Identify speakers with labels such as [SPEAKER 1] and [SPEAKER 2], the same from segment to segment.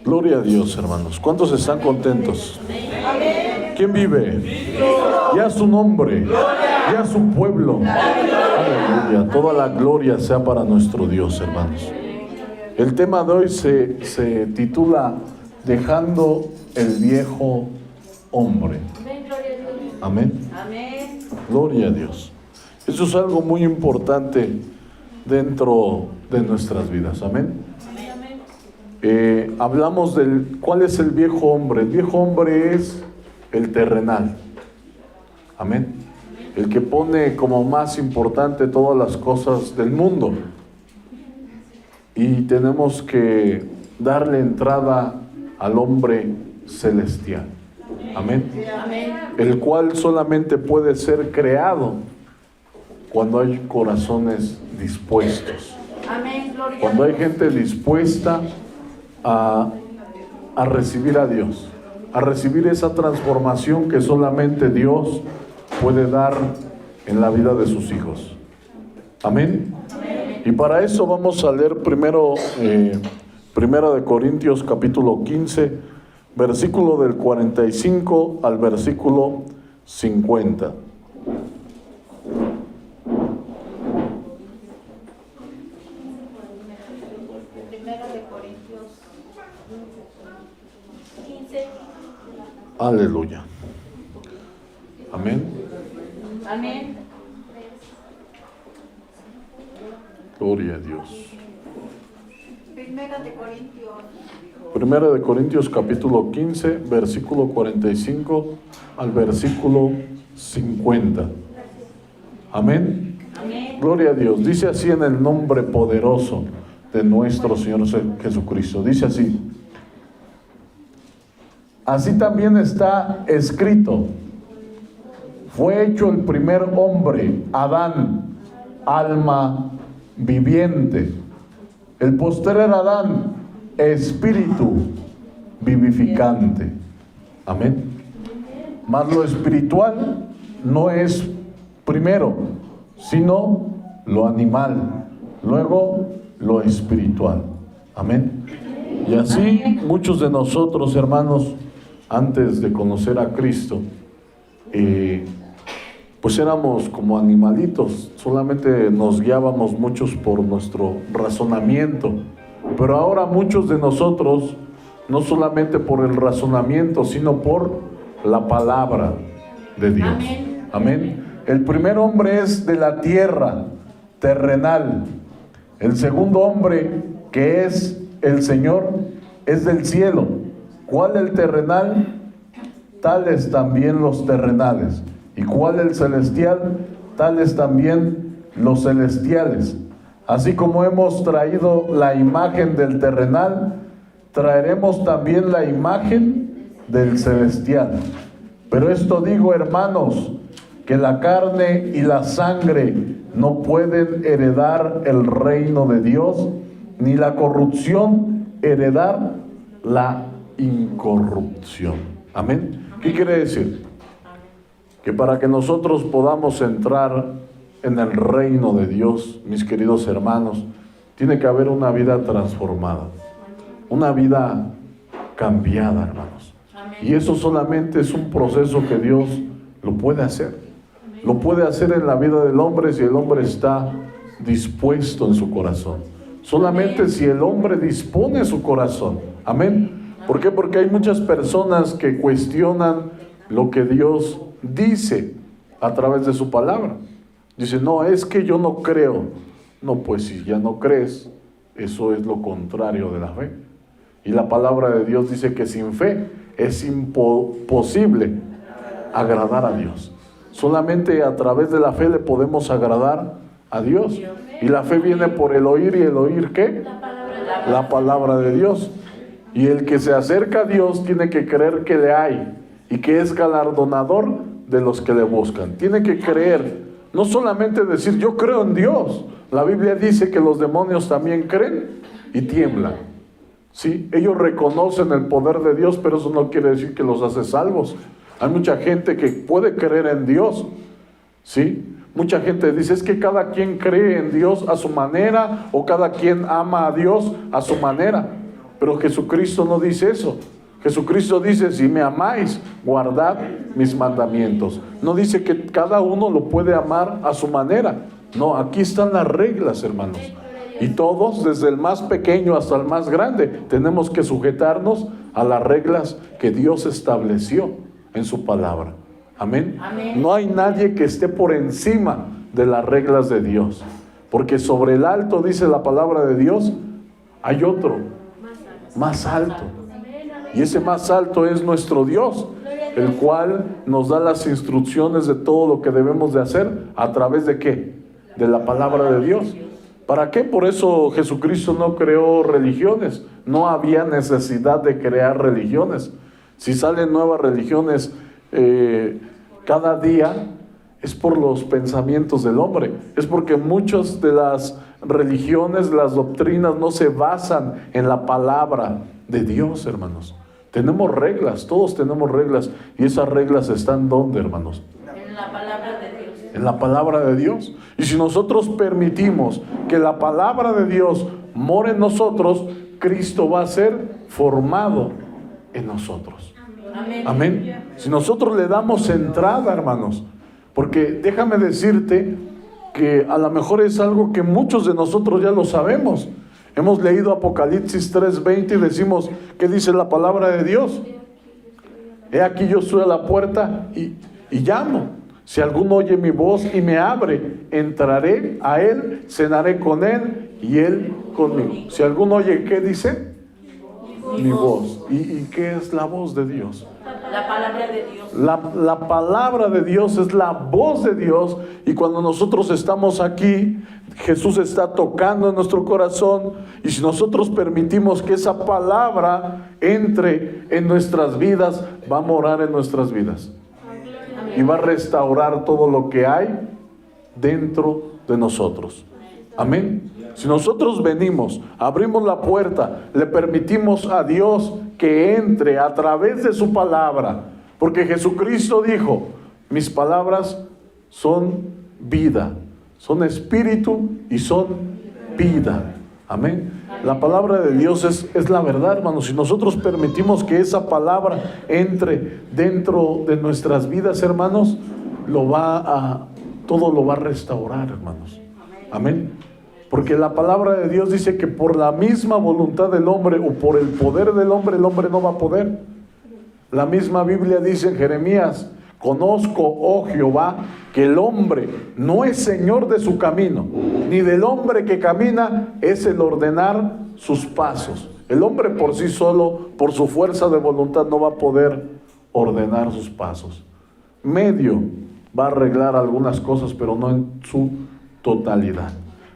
[SPEAKER 1] Gloria a Dios, hermanos. ¿Cuántos están contentos? ¿Quién vive? Ya su nombre, ya su pueblo. Aleluya. Toda la gloria sea para nuestro Dios, hermanos. El tema de hoy se titula Dejando el viejo hombre. Amén. Gloria a Dios. Eso es algo muy importante dentro de nuestras vidas. Amén. Hablamos del cuál es el viejo hombre. El viejo hombre es el terrenal. Amén. El que pone como más importante todas las cosas del mundo. Y tenemos que darle entrada al hombre celestial. Amén. El cual solamente puede ser creado cuando hay corazones dispuestos. Cuando hay gente dispuesta a recibir a Dios, a recibir esa transformación que solamente Dios puede dar en la vida de sus hijos. Amén. Y para eso vamos a leer primero Primera de Corintios capítulo 15, versículo del 45 al versículo 50.
[SPEAKER 2] Primera de Corintios 15.
[SPEAKER 1] Aleluya. Amén.
[SPEAKER 2] Amén.
[SPEAKER 1] Gloria a Dios.
[SPEAKER 2] Primera de Corintios.
[SPEAKER 1] Primera de Corintios capítulo 15, versículo 45 al versículo 50. Amén.
[SPEAKER 2] Amén.
[SPEAKER 1] Gloria a Dios. Dice así en el nombre poderoso de nuestro Señor Jesucristo. Dice así. Así también está escrito. Fue hecho el primer hombre, Adán, alma viviente. El postrer Adán, espíritu vivificante. Amén. Mas lo espiritual no es primero, sino lo animal, luego lo espiritual. Amén. Y así muchos de nosotros, hermanos, antes de conocer a Cristo, pues éramos como animalitos, solamente nos guiábamos muchos por nuestro razonamiento. Pero ahora muchos de nosotros, no solamente por el razonamiento, sino por la palabra de Dios.
[SPEAKER 2] Amén.
[SPEAKER 1] Amén. El primer hombre es de la tierra, terrenal. El segundo hombre, que es el Señor, es del cielo. ¿Cuál el terrenal? Tales también los terrenales. ¿Y cuál el celestial? Tales también los celestiales. Así como hemos traído la imagen del terrenal, traeremos también la imagen del celestial. Pero esto digo, hermanos, que la carne y la sangre no pueden heredar el reino de Dios, ni la corrupción heredar la incorrupción. Amén. ¿Qué quiere decir? Que para que nosotros podamos entrar en el reino de Dios, mis queridos hermanos, tiene que haber una vida transformada, una vida cambiada, hermanos. Y eso solamente es un proceso que Dios lo puede hacer. Lo puede hacer en la vida del hombre si el hombre está dispuesto en su corazón. Solamente si el hombre dispone su corazón. Amén. ¿Por qué? Porque hay muchas personas que cuestionan lo que Dios dice a través de su palabra. Dice, no, es que yo no creo. No, pues si ya no crees, eso es lo contrario de la fe. Y la palabra de Dios dice que sin fe es imposible agradar a Dios. Solamente a través de la fe le podemos agradar a Dios. Y la fe viene por el oír, y el oír, ¿qué? La palabra de Dios. Y el que se acerca a Dios tiene que creer que le hay y que es galardonador de los que le buscan. Tiene que creer, no solamente decir yo creo en Dios. La Biblia dice que los demonios también creen y tiemblan. Sí, ellos reconocen el poder de Dios, pero eso no quiere decir que los hace salvos. Hay mucha gente que puede creer en Dios, ¿sí? Mucha gente dice, es que cada quien cree en Dios a su manera, o cada quien ama a Dios a su manera. Pero Jesucristo no dice eso. Jesucristo dice, si me amáis, guardad mis mandamientos. No dice que cada uno lo puede amar a su manera. No, aquí están las reglas, hermanos. Y todos, desde el más pequeño hasta el más grande, tenemos que sujetarnos a las reglas que Dios estableció en su palabra. Amén.
[SPEAKER 2] Amén.
[SPEAKER 1] No hay nadie que esté por encima de las reglas de Dios. Porque sobre el alto, dice la palabra de Dios, hay otro más alto. Y ese más alto es nuestro Dios, el cual nos da las instrucciones de todo lo que debemos de hacer. ¿A través de qué? De la palabra de Dios. ¿Para qué? Por eso Jesucristo no creó religiones. No había necesidad de crear religiones. Si salen nuevas religiones cada día, es por los pensamientos del hombre. Es porque muchas de las religiones, las doctrinas no se basan en la palabra de Dios, hermanos. Tenemos reglas, todos tenemos reglas. Y esas reglas están ¿dónde, hermanos?
[SPEAKER 2] En la palabra de Dios.
[SPEAKER 1] En la palabra de Dios. Y si nosotros permitimos que la palabra de Dios more en nosotros, Cristo va a ser formado en nosotros.
[SPEAKER 2] Amén.
[SPEAKER 1] Amén. Si nosotros le damos entrada, hermanos, porque déjame decirte que a lo mejor es algo que muchos de nosotros ya lo sabemos. Hemos leído Apocalipsis 3:20 y decimos, ¿qué dice la palabra de Dios? He aquí yo estoy a la puerta y llamo. Si alguno oye mi voz y me abre, entraré a él, cenaré con él y él conmigo. Si alguno oye, ¿qué dice? Mi voz. ¿Y qué es la voz de Dios?
[SPEAKER 2] La palabra de Dios.
[SPEAKER 1] La palabra de Dios es la voz de Dios. Y cuando nosotros estamos aquí, Jesús está tocando en nuestro corazón. Y si nosotros permitimos que esa palabra entre en nuestras vidas, va a morar en nuestras vidas. Y va a restaurar todo lo que hay dentro de nosotros. Amén. Si nosotros venimos, abrimos la puerta, le permitimos a Dios que entre a través de su palabra, porque Jesucristo dijo, mis palabras son vida, son espíritu y son vida. Amén. La palabra de Dios es la verdad, hermanos. Si nosotros permitimos que esa palabra entre dentro de nuestras vidas, hermanos, todo lo va a restaurar, hermanos. Amén. Porque la palabra de Dios dice que por la misma voluntad del hombre o por el poder del hombre, el hombre no va a poder. La misma Biblia dice en Jeremías, conozco, oh Jehová, que el hombre no es señor de su camino, ni del hombre que camina es el ordenar sus pasos. El hombre por sí solo, por su fuerza de voluntad, no va a poder ordenar sus pasos. Medio va a arreglar algunas cosas, pero no en su totalidad.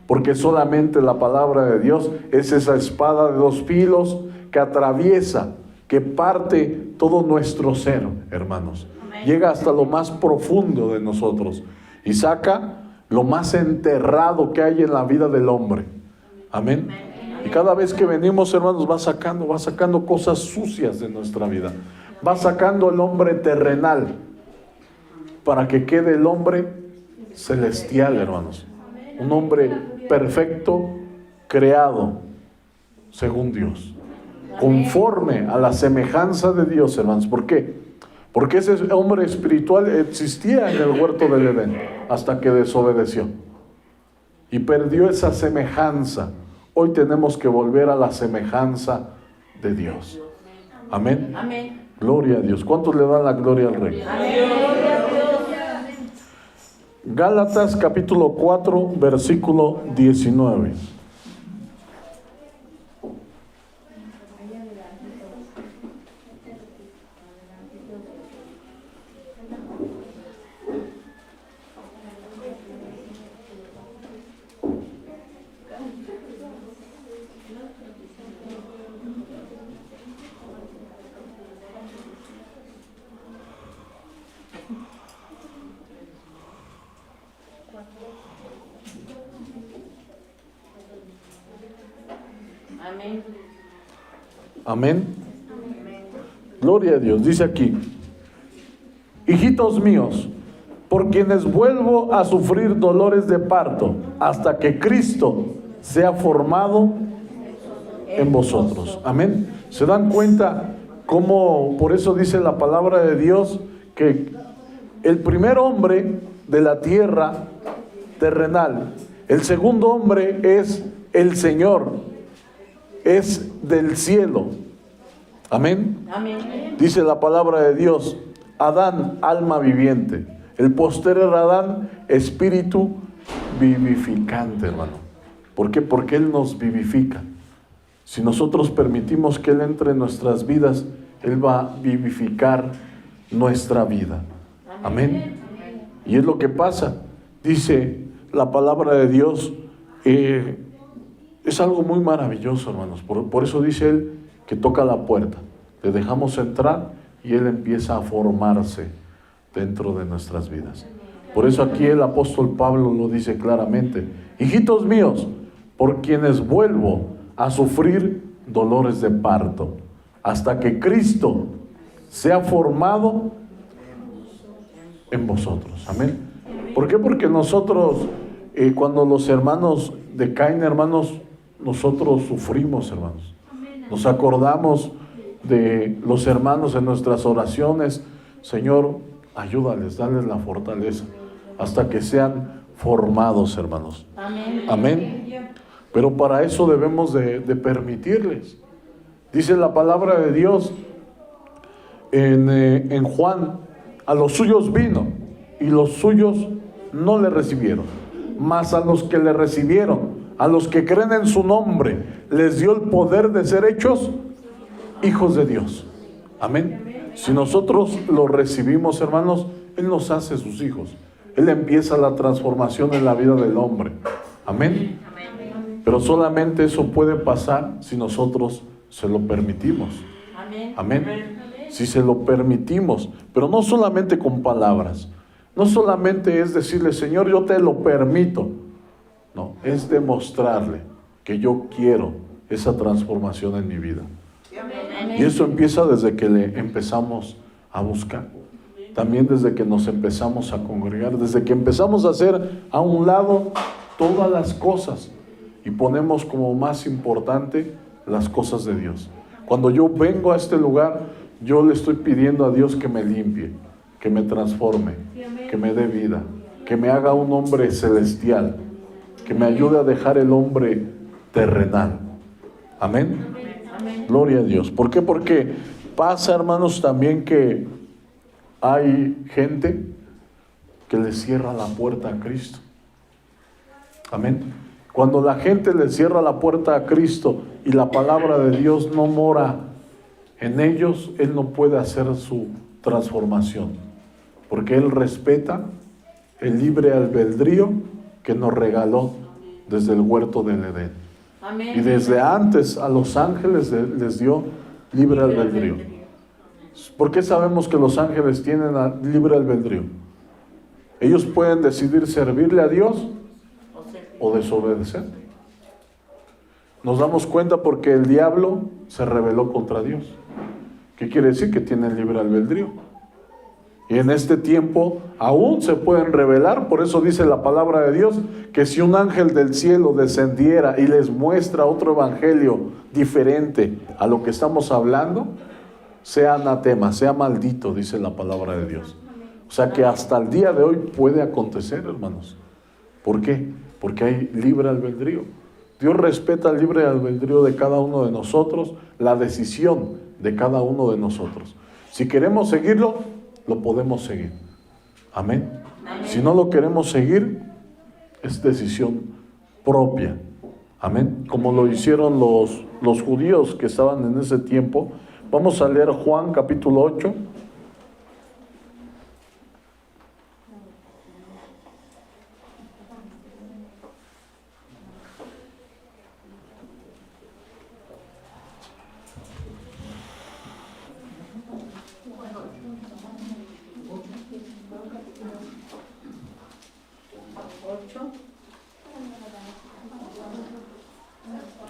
[SPEAKER 1] Porque solamente la palabra de Dios es esa espada de dos filos que atraviesa, que parte todo nuestro ser, hermanos. Llega hasta lo más profundo de nosotros y saca lo más enterrado que hay en la vida del hombre. Amén. Y cada vez que venimos, hermanos, va sacando cosas sucias de nuestra vida. Va sacando el hombre terrenal para que quede el hombre celestial, hermanos. Un hombre perfecto, creado según Dios, conforme a la semejanza de Dios, hermanos. ¿Por qué? Porque ese hombre espiritual existía en el huerto del Edén hasta que desobedeció y perdió esa semejanza. Hoy tenemos que volver a la semejanza de Dios. Amén.
[SPEAKER 2] Amén.
[SPEAKER 1] Gloria a Dios. ¿Cuántos le dan la gloria al Rey?
[SPEAKER 2] Amén.
[SPEAKER 1] Gálatas capítulo 4, versículo 19.
[SPEAKER 2] Amén.
[SPEAKER 1] Amén. Gloria a Dios. Dice aquí: hijitos míos, por quienes vuelvo a sufrir dolores de parto hasta que Cristo sea formado en vosotros. Amén. ¿Se dan cuenta cómo, por eso dice la palabra de Dios, que el primer hombre de la tierra terrenal, el segundo hombre es el Señor, es del cielo? Amén.
[SPEAKER 2] Amén.
[SPEAKER 1] Dice la palabra de Dios, Adán, alma viviente. El posterior Adán, espíritu vivificante, hermano. ¿Por qué? Porque Él nos vivifica. Si nosotros permitimos que Él entre en nuestras vidas, Él va a vivificar nuestra vida. Amén. Y es lo que pasa. Dice la palabra de Dios, es algo muy maravilloso, hermanos. Por eso dice Él que toca la puerta. Le dejamos entrar y Él empieza a formarse dentro de nuestras vidas. Por eso aquí el apóstol Pablo lo dice claramente: hijitos míos, por quienes vuelvo a sufrir dolores de parto, hasta que Cristo sea formado en vosotros. Amén. ¿Por qué? Porque nosotros, cuando los hermanos decaen, hermanos, nosotros sufrimos, hermanos. Nos acordamos de los hermanos en nuestras oraciones. Señor, ayúdales, dales la fortaleza hasta que sean formados, hermanos.
[SPEAKER 2] Amén.
[SPEAKER 1] Amén. Pero para eso debemos de permitirles. Dice la palabra de Dios en Juan: a los suyos vino y los suyos no le recibieron, mas a los que le recibieron, a los que creen en su nombre, les dio el poder de ser hechos hijos de Dios. Amén. Si nosotros lo recibimos, hermanos, Él nos hace sus hijos. Él empieza la transformación en la vida del hombre. Amén. Pero solamente eso puede pasar si nosotros se lo permitimos. Amén. Si se lo permitimos, pero no solamente con palabras. No solamente es decirle: Señor, yo te lo permito. No, es demostrarle que yo quiero esa transformación en mi vida. Y eso empieza desde que le empezamos a buscar. También desde que nos empezamos a congregar, desde que empezamos a hacer a un lado todas las cosas y ponemos como más importante las cosas de Dios. Cuando yo vengo a este lugar, yo le estoy pidiendo a Dios que me limpie, que me transforme, que me dé vida, que me haga un hombre celestial, que me ayude a dejar el hombre terrenal. Amén. Gloria a Dios. ¿Por qué? Porque pasa, hermanos, también que hay gente que le cierra la puerta a Cristo. Amén. Cuando la gente le cierra la puerta a Cristo y la palabra de Dios no mora en ellos, Él no puede hacer su transformación, porque Él respeta el libre albedrío que nos regaló desde el huerto del Edén.
[SPEAKER 2] Amén.
[SPEAKER 1] Y desde antes a los ángeles les dio libre albedrío. ¿Por qué sabemos que los ángeles tienen libre albedrío? Ellos pueden decidir servirle a Dios o desobedecer. Nos damos cuenta porque el diablo se rebeló contra Dios. ¿Qué quiere decir? Que tienen libre albedrío. Y en este tiempo aún se pueden rebelar. Por eso dice la palabra de Dios que si un ángel del cielo descendiera y les muestra otro evangelio diferente a lo que estamos hablando, sea anatema, sea maldito, dice la palabra de Dios. O sea que hasta el día de hoy puede acontecer, hermanos. ¿Por qué? Porque hay libre albedrío. Dios respeta el libre albedrío de cada uno de nosotros, la decisión de cada uno de nosotros. Si queremos seguirlo, lo podemos seguir. Amén. Si no lo queremos seguir, es decisión propia. Amén. Como lo hicieron los judíos que estaban en ese tiempo. Vamos a leer Juan capítulo 8.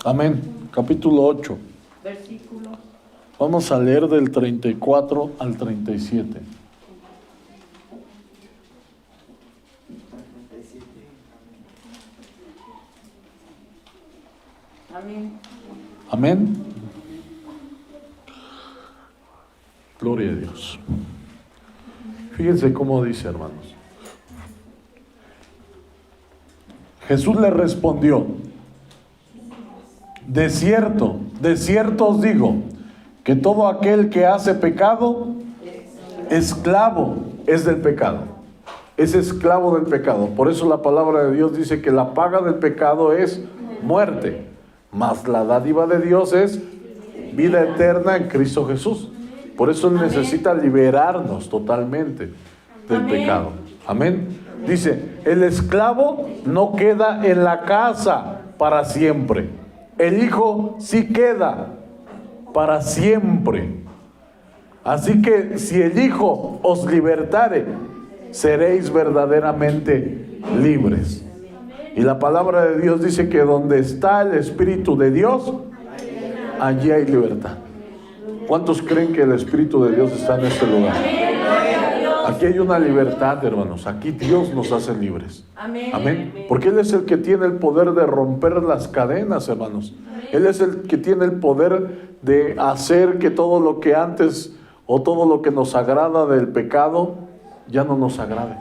[SPEAKER 1] Amén. Capítulo 8.
[SPEAKER 2] Versículo.
[SPEAKER 1] Vamos a leer del 34 al 37.
[SPEAKER 2] Amén.
[SPEAKER 1] Amén. Gloria a Dios. Fíjense cómo dice, hermanos. Jesús le respondió: de cierto os digo, que todo aquel que hace pecado, esclavo es del pecado. Es esclavo del pecado. Por eso la palabra de Dios dice que la paga del pecado es muerte, mas la dádiva de Dios es vida eterna en Cristo Jesús. Por eso Él necesita liberarnos totalmente del pecado. Amén. Dice, el esclavo no queda en la casa para siempre. El hijo sí queda para siempre. Así que si el hijo os libertare, seréis verdaderamente libres. Y la palabra de Dios dice que donde está el Espíritu de Dios, allí hay libertad. ¿Cuántos creen que el Espíritu de Dios está en este lugar? Aquí hay una libertad, hermanos. Aquí Dios nos hace libres. Amén. Porque Él es el que tiene el poder de romper las cadenas, hermanos. Él es el que tiene el poder de hacer que todo lo que antes o todo lo que nos agrada del pecado ya no nos agrade.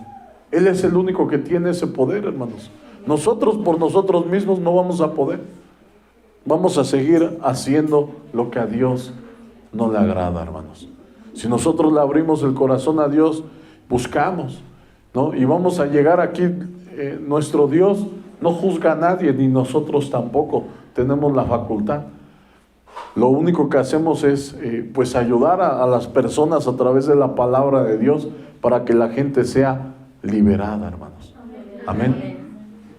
[SPEAKER 1] Él es el único que tiene ese poder, hermanos. Nosotros por nosotros mismos no vamos a poder. Vamos a seguir haciendo lo que a Dios no le agrada, hermanos. Si nosotros le abrimos el corazón a Dios, buscamos, ¿no? Y vamos a llegar aquí, nuestro Dios no juzga a nadie, ni nosotros tampoco tenemos la facultad. Lo único que hacemos es pues ayudar a las personas a través de la palabra de Dios para que la gente sea liberada, hermanos. Amén.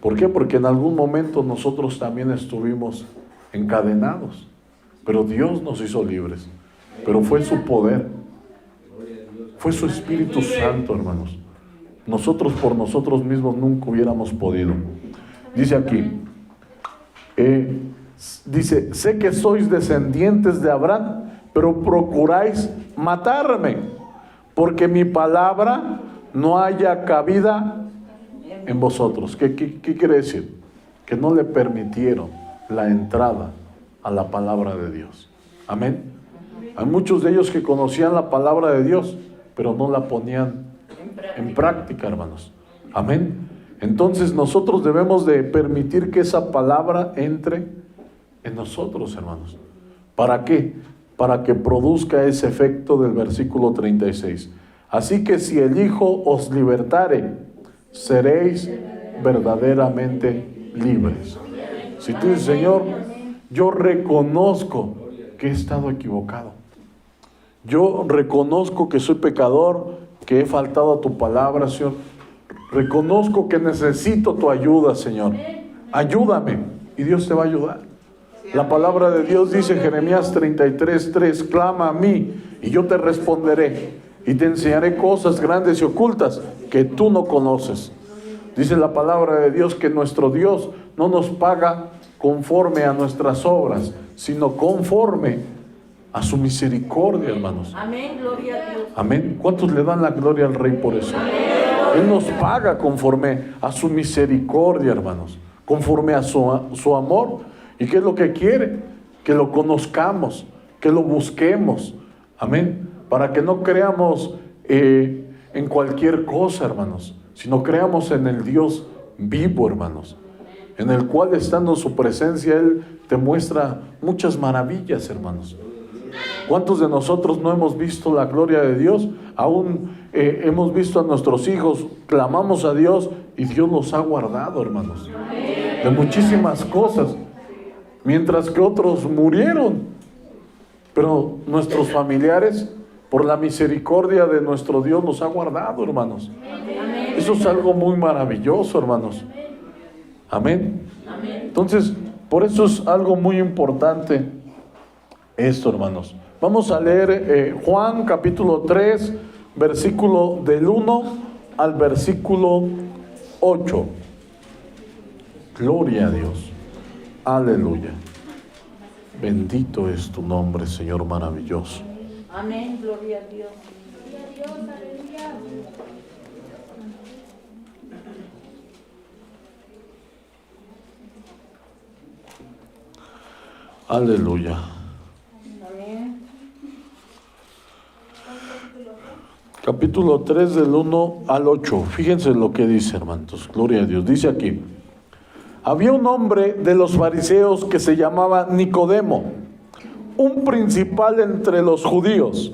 [SPEAKER 1] ¿Por qué? Porque en algún momento nosotros también estuvimos encadenados, pero Dios nos hizo libres. Pero fue su poder, fue su Espíritu Santo, hermanos. Nosotros por nosotros mismos nunca hubiéramos podido. Dice aquí, dice, sé que sois descendientes de Abraham, pero procuráis matarme, porque mi palabra no haya cabida en vosotros. ¿Qué quiere decir? Que no le permitieron la entrada a la palabra de Dios. Amén. Hay muchos de ellos que conocían la palabra de Dios, pero no la ponían en práctica, hermanos. Amén. Entonces nosotros debemos de permitir que esa palabra entre en nosotros, hermanos. ¿Para qué? Para que produzca ese efecto del versículo 36. Así que si el Hijo os libertare, seréis verdaderamente libres. Si tú dices, Señor, yo reconozco que he estado equivocado. Yo reconozco que soy pecador, que he faltado a tu palabra, Señor. Reconozco que necesito tu ayuda, Señor. Ayúdame. Y Dios te va a ayudar. La palabra de Dios dice en Jeremías 33:3, clama a mí y yo te responderé y te enseñaré cosas grandes y ocultas que tú no conoces. Dice la palabra de Dios que nuestro Dios no nos paga conforme a nuestras obras, sino conforme a su misericordia, hermanos.
[SPEAKER 2] Amén, gloria a Dios.
[SPEAKER 1] Amén. ¿Cuántos le dan la gloria al Rey por eso? Él nos paga conforme a su misericordia, hermanos, conforme a su amor. ¿Y qué es lo que quiere? Que lo conozcamos, que lo busquemos. Amén. Para que no creamos en cualquier cosa, hermanos, sino creamos en el Dios vivo, hermanos, en el cual, estando en su presencia, Él te muestra muchas maravillas, hermanos. ¿Cuántos de nosotros no hemos visto la gloria de Dios? Aún hemos visto a nuestros hijos, clamamos a Dios y Dios nos ha guardado, hermanos, de muchísimas cosas, mientras que otros murieron. Pero nuestros familiares, por la misericordia de nuestro Dios, nos ha guardado, hermanos. Eso es algo muy maravilloso, hermanos. Amén. Entonces, por eso es algo muy importante esto, hermanos. Vamos a leer Juan capítulo 3, versículo del 1 al versículo 8. Gloria a Dios. Aleluya. Bendito es tu nombre, Señor maravilloso.
[SPEAKER 2] Amén, gloria a Dios.
[SPEAKER 1] Aleluya.
[SPEAKER 2] Amén.
[SPEAKER 1] Capítulo 3 del 1 al 8. Fíjense lo que dice, hermanos. Gloria a Dios. Dice aquí: había un hombre de los fariseos que se llamaba Nicodemo, un principal entre los judíos.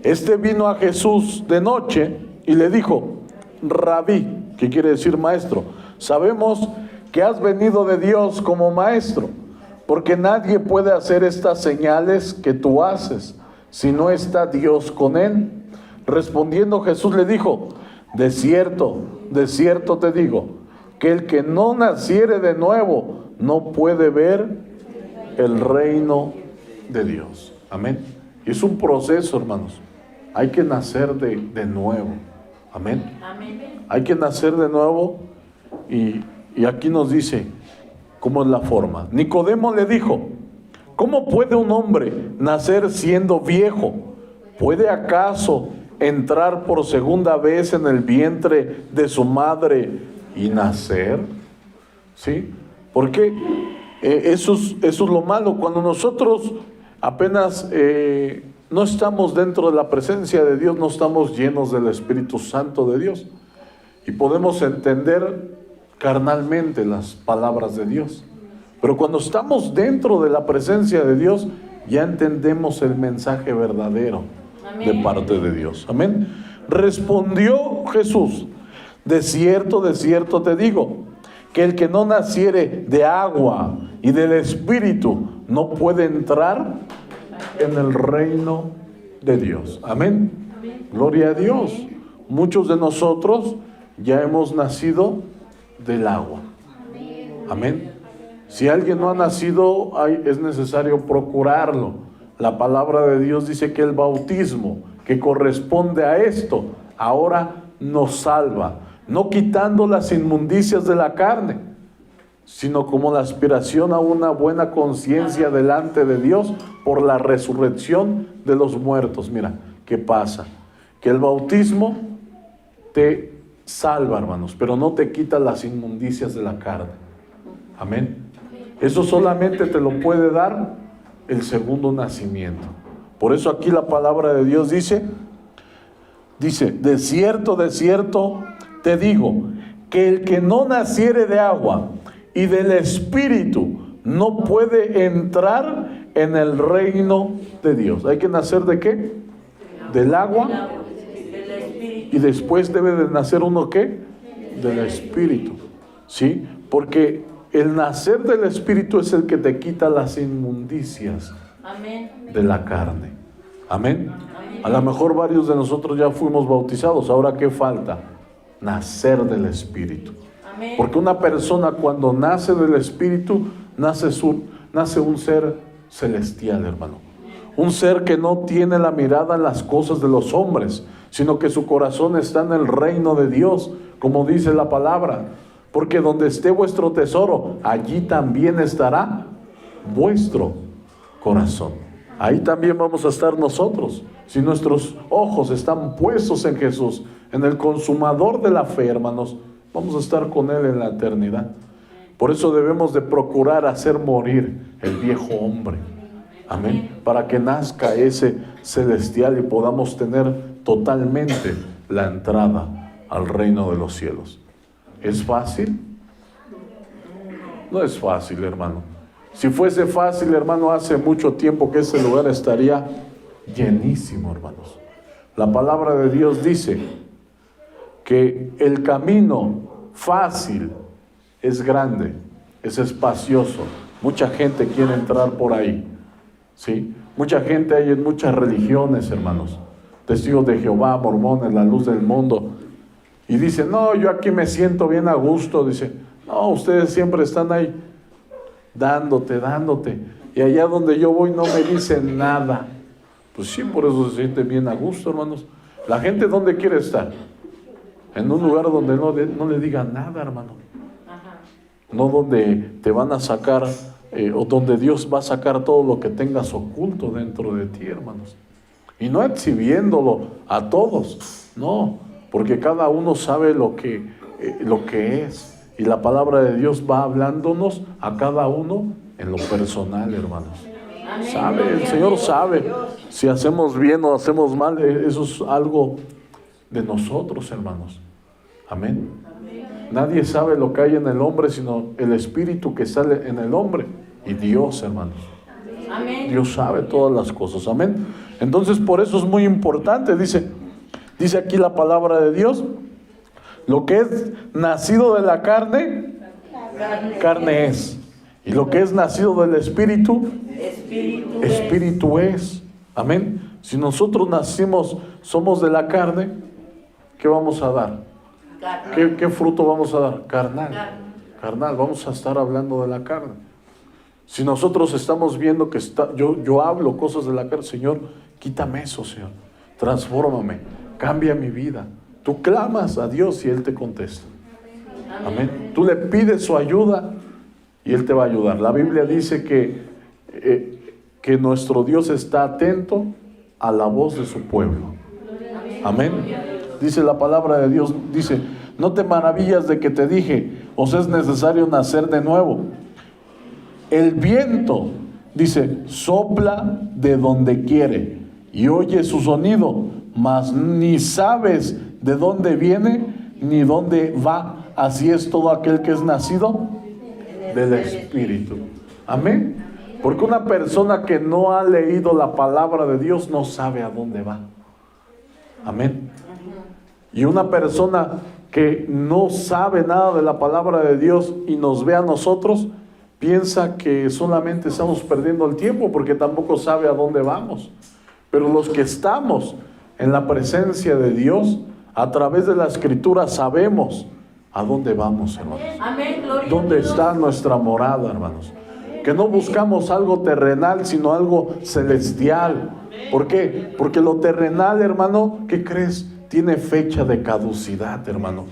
[SPEAKER 1] Este vino a Jesús de noche y le dijo: Rabí, que quiere decir maestro, sabemos que has venido de Dios como maestro, porque nadie puede hacer estas señales que tú haces si no está Dios con él. Respondiendo Jesús le dijo: de cierto te digo, que el que no naciere de nuevo no puede ver el reino de Dios. Amén. Es un proceso, hermanos. Hay que nacer de nuevo. Amén.
[SPEAKER 2] Amén.
[SPEAKER 1] Hay que nacer de nuevo, y aquí nos dice cómo es la forma. Nicodemo le dijo: ¿cómo puede un hombre nacer siendo viejo? ¿Puede acaso entrar por segunda vez en el vientre de su madre y nacer? ¿Sí? Porque eso es lo malo. Cuando nosotros apenas no estamos dentro de la presencia de Dios, no estamos llenos del Espíritu Santo de Dios, y podemos entender carnalmente las palabras de Dios. Pero cuando estamos dentro de la presencia de Dios, ya entendemos el mensaje verdadero de parte de Dios. Amén. Respondió Jesús: de cierto te digo, que el que no naciere de agua y del Espíritu no puede entrar en el reino de Dios. Amén. Gloria a Dios. Muchos de nosotros ya hemos nacido del agua. Amén. Si alguien no ha nacido, es necesario procurarlo. La palabra de Dios dice que el bautismo que corresponde a esto ahora nos salva, no quitando las inmundicias de la carne, sino como la aspiración a una buena conciencia delante de Dios por la resurrección de los muertos. Mira, ¿qué pasa? Que el bautismo te salva, hermanos, pero no te quita las inmundicias de la carne. Amén. Eso solamente te lo puede dar el segundo nacimiento. Por eso aquí la palabra de Dios dice, de cierto te digo, que el que no naciere de agua y del Espíritu no puede entrar en el reino de Dios. ¿Hay que nacer de qué? Del agua. Y después debe de nacer uno, ¿qué? Del Espíritu. ¿Sí? Porque el nacer del Espíritu es el que te quita las inmundicias de la carne. Amén. A lo mejor varios de nosotros ya fuimos bautizados. Ahora, ¿qué falta? Nacer del Espíritu. Porque una persona cuando nace del Espíritu, nace un ser celestial, hermano. Un ser que no tiene la mirada en las cosas de los hombres, sino que su corazón está en el reino de Dios, como dice la palabra. Porque donde esté vuestro tesoro, allí también estará vuestro corazón. Ahí también vamos a estar nosotros. Si nuestros ojos están puestos en Jesús, en el consumador de la fe, hermanos, vamos a estar con Él en la eternidad. Por eso debemos de procurar hacer morir el viejo hombre. Amén. Para que nazca ese celestial y podamos tener totalmente la entrada al reino de los cielos. ¿Es fácil? No es fácil, hermano. Si fuese fácil, hermano, hace mucho tiempo que ese lugar estaría llenísimo, hermanos. La palabra de Dios dice que el camino fácil es grande, es espacioso. Mucha gente quiere entrar por ahí, ¿sí? Mucha gente hay en muchas religiones, hermanos. Testigos de Jehová, mormones, la luz del mundo. Y dicen: no, yo aquí me siento bien a gusto. Dice: no, ustedes siempre están ahí dándote. Y allá donde yo voy no me dicen nada. Pues sí, por eso se sienten bien a gusto, hermanos. La gente, ¿dónde quiere estar? En un lugar donde no le digan nada, hermano. No donde te van a sacar, o donde Dios va a sacar todo lo que tengas oculto dentro de ti, hermanos. Y no exhibiéndolo a todos, no, porque cada uno sabe lo que es. Y la palabra de Dios va hablándonos a cada uno en lo personal, hermanos. Sabe, el Señor sabe si hacemos bien o hacemos mal. Eso es algo de nosotros, hermanos. Amén. Nadie sabe lo que hay en el hombre sino el espíritu que sale en el hombre y Dios, hermanos. Dios sabe todas las cosas. Amén. Entonces por eso es muy importante. Dice aquí la palabra de Dios: lo que es nacido de la carne, carne es. Y lo que es nacido del espíritu, espíritu es. Amén. Si nosotros somos de la carne, ¿qué vamos a dar? ¿Qué fruto vamos a dar? Carnal. Vamos a estar hablando de la carne. Si nosotros estamos viendo que yo hablo cosas de la carne, Señor, quítame eso, Señor. Transfórmame, cambia mi vida. Tú clamas a Dios y Él te contesta. Amén. Tú le pides su ayuda y Él te va a ayudar. La Biblia dice que nuestro Dios está atento a la voz de su pueblo. Amén. Dice la palabra de Dios, dice: no te maravillas de que te dije, os es necesario nacer de nuevo. El viento, dice, sopla de donde quiere y oye su sonido, mas ni sabes de dónde viene ni dónde va. Así es todo aquel que es nacido del Espíritu. Amén. Porque una persona que no ha leído la palabra de Dios no sabe a dónde va. Amén. Y una persona que no sabe nada de la palabra de Dios y nos ve a nosotros, piensa que solamente estamos perdiendo el tiempo porque tampoco sabe a dónde vamos. Pero los que estamos en la presencia de Dios, a través de la Escritura sabemos a dónde vamos, hermanos.
[SPEAKER 2] Amén,
[SPEAKER 1] ¿Dónde está nuestra morada, hermanos? Que no buscamos algo terrenal, sino algo celestial. ¿Por qué? Porque lo terrenal, hermano, ¿qué crees? Tiene fecha de caducidad, hermano.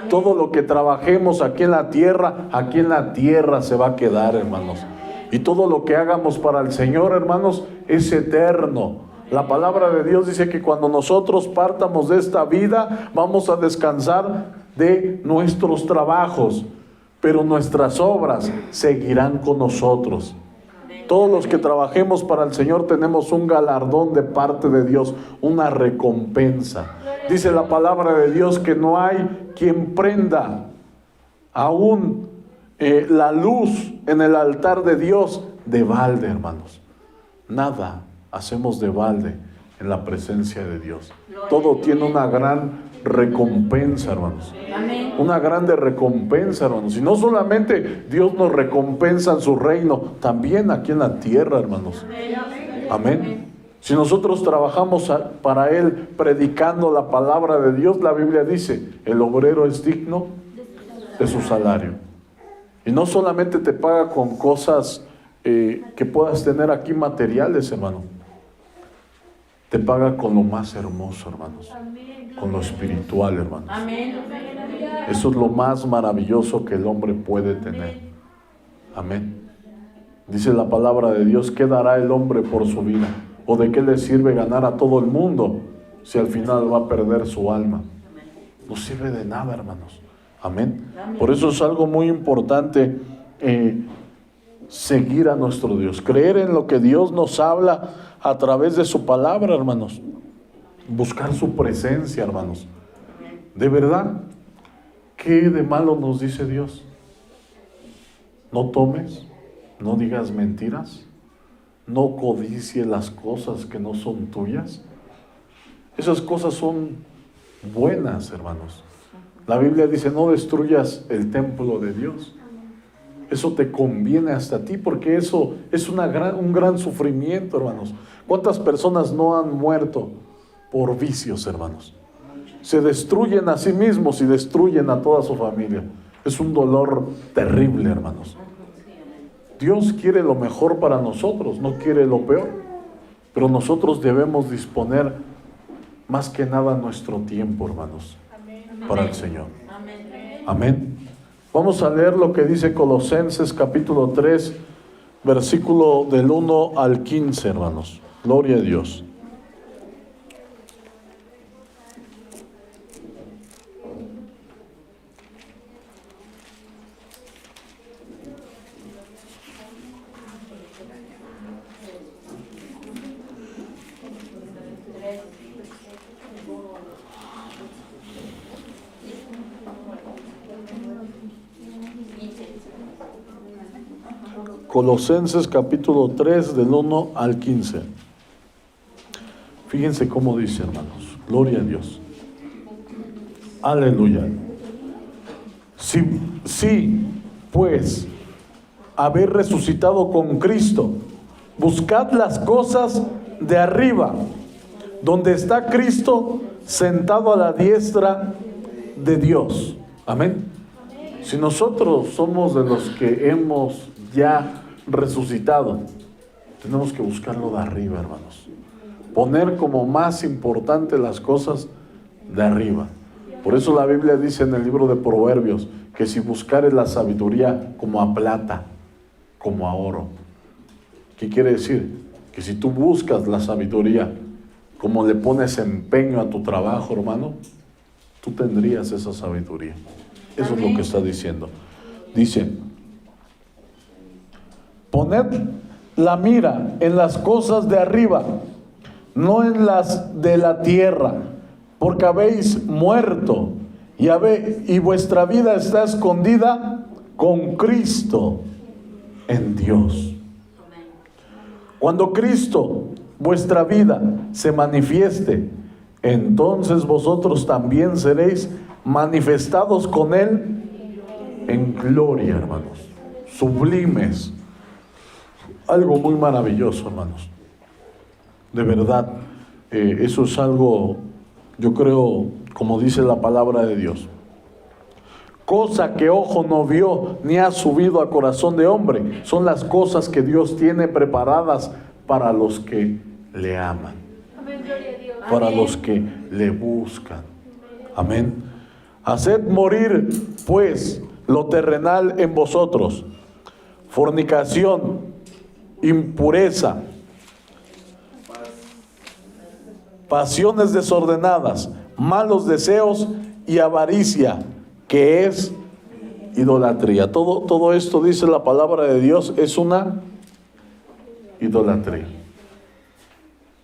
[SPEAKER 1] Todo lo que trabajemos aquí en la tierra se va a quedar, hermanos. Y todo lo que hagamos para el Señor, hermanos, es eterno. La palabra de Dios dice que cuando nosotros partamos de esta vida, vamos a descansar de nuestros trabajos, pero nuestras obras seguirán con nosotros. Todos los que trabajemos para el Señor tenemos un galardón de parte de Dios, una recompensa. Dice la palabra de Dios que no hay quien prenda aún la luz en el altar de Dios de balde, hermanos. Nada hacemos de balde en la presencia de Dios. Todo tiene una gran recompensa, hermanos. Una grande recompensa, hermanos. Y no solamente Dios nos recompensa en su reino, también aquí en la tierra, hermanos. Amén. Si nosotros trabajamos para Él predicando la palabra de Dios, la Biblia dice, el obrero es digno de su salario. Y no solamente te paga con cosas que puedas tener aquí materiales, hermano. Te paga con lo más hermoso, hermanos. Con lo espiritual, hermanos. Eso es lo más maravilloso que el hombre puede tener. Amén. Dice la palabra de Dios, ¿qué dará el hombre por su vida? ¿O de qué le sirve ganar a todo el mundo si al final va a perder su alma? No sirve de nada, hermanos. Amén. Por eso es algo muy importante seguir a nuestro Dios, creer en lo que Dios nos habla a través de su palabra, hermanos. Buscar su presencia, hermanos. De verdad, ¿qué de malo nos dice Dios? No tomes, no digas mentiras, no codicies las cosas que no son tuyas. Esas cosas son buenas, hermanos. La Biblia dice, no destruyas el templo de Dios. Eso te conviene hasta a ti, porque eso es un gran sufrimiento, hermanos. ¿Cuántas personas no han muerto por vicios, hermanos? Se destruyen a sí mismos y destruyen a toda su familia. Es un dolor terrible, hermanos. Dios quiere lo mejor para nosotros, no quiere lo peor. Pero nosotros debemos disponer más que nada nuestro tiempo, hermanos, para el Señor. Amén. Vamos a leer lo que dice Colosenses capítulo 3, versículo del 1 al 15, hermanos. Gloria a Dios. Colosenses capítulo 3 del 1 al 15. Fíjense cómo dice, hermanos. Gloria a Dios. Aleluya. Sí, pues, haber resucitado con Cristo, buscad las cosas de arriba, donde está Cristo sentado a la diestra de Dios. Amén. Si nosotros somos de los que hemos ya resucitado, tenemos que buscarlo de arriba, hermanos. Poner como más importante las cosas de arriba. Por eso la Biblia dice en el libro de Proverbios que si buscares la sabiduría como a plata, como a oro. ¿Qué quiere decir? Que si tú buscas la sabiduría, como le pones empeño a tu trabajo, hermano, tú tendrías esa sabiduría. Eso es lo que está diciendo. Dice, poned la mira en las cosas de arriba, no en las de la tierra, porque habéis muerto y vuestra vida está escondida con Cristo en Dios. Cuando Cristo, vuestra vida, se manifieste, entonces vosotros también seréis manifestados con Él en gloria, hermanos. Sublimes. Algo muy maravilloso, hermanos. De verdad, eso es algo, yo creo, como dice la palabra de Dios. Cosa que ojo no vio, ni ha subido a corazón de hombre, son las cosas que Dios tiene preparadas para los que le aman.
[SPEAKER 2] Amén, gloria a Dios.
[SPEAKER 1] Para
[SPEAKER 2] Amén.
[SPEAKER 1] los que le buscan. Amén. Haced morir, pues, lo terrenal en vosotros: fornicación, impureza, pasiones desordenadas, malos deseos y avaricia, que es idolatría. Todo esto, dice la palabra de Dios, es una idolatría.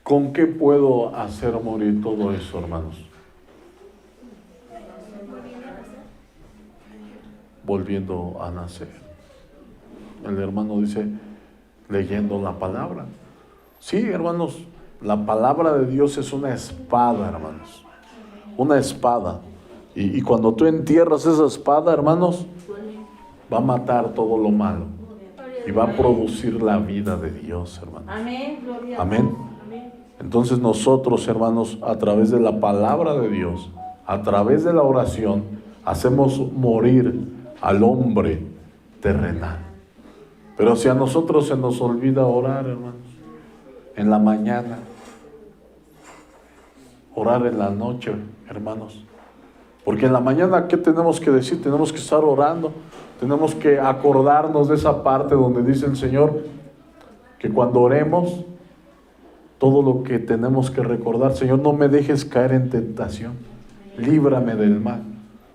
[SPEAKER 1] ¿Con qué puedo hacer morir todo eso, hermanos? Volviendo a nacer. El hermano dice, leyendo la palabra. Sí, hermanos, la palabra de Dios es una espada, hermanos. Una espada. Y cuando tú entierras esa espada, hermanos, va a matar todo lo malo. Y va a producir la vida de Dios, hermanos.
[SPEAKER 2] Amén, gloria a
[SPEAKER 1] Amén.
[SPEAKER 2] Dios. Amén.
[SPEAKER 1] Entonces nosotros, hermanos, a través de la palabra de Dios, a través de la oración, hacemos morir al hombre terrenal. Pero si a nosotros se nos olvida orar, hermanos, en la mañana, orar en la noche, hermanos, porque en la mañana, ¿qué tenemos que decir? Tenemos que estar orando, tenemos que acordarnos de esa parte donde dice el Señor que cuando oremos, todo lo que tenemos que recordar: Señor, no me dejes caer en tentación, líbrame del mal.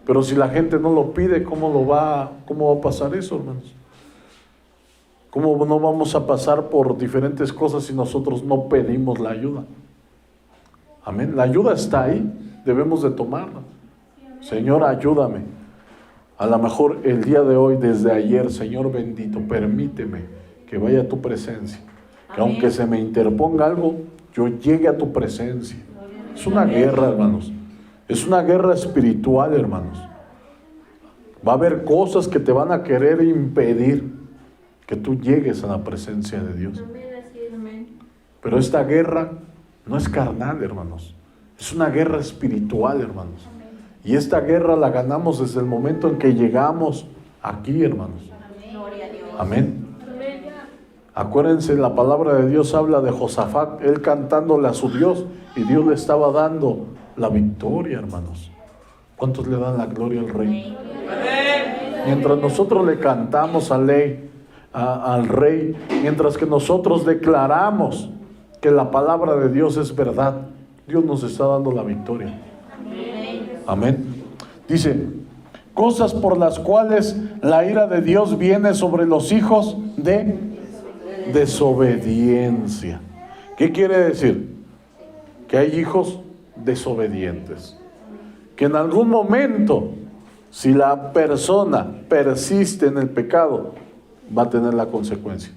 [SPEAKER 1] Pero si la gente no lo pide, ¿cómo va a pasar eso, hermanos? ¿Cómo no vamos a pasar por diferentes cosas si nosotros no pedimos la ayuda? Amén. La ayuda está ahí, debemos de tomarla. Señor, ayúdame. A lo mejor el día de hoy, desde ayer, Señor bendito, permíteme que vaya a tu presencia. Que aunque se me interponga algo, yo llegue a tu presencia. Es una guerra, hermanos. Es una guerra espiritual, hermanos. Va a haber cosas que te van a querer impedir que tú llegues a la presencia de Dios. Pero esta guerra no es carnal, hermanos. Es una guerra espiritual, hermanos. Y esta guerra la ganamos desde el momento en que llegamos aquí, hermanos. Amén. Acuérdense, la palabra de Dios habla de Josafat, él cantándole a su Dios, y Dios le estaba dando la victoria, hermanos. ¿Cuántos le dan la gloria al Rey? Mientras nosotros le cantamos al Rey, mientras que nosotros declaramos que la palabra de Dios es verdad, Dios nos está dando la victoria. Amén. Dice, cosas por las cuales la ira de Dios viene sobre los hijos de desobediencia. ¿Qué quiere decir? que hay hijos desobedientes. Que en algún momento, si la persona persiste en el pecado, va a tener la consecuencia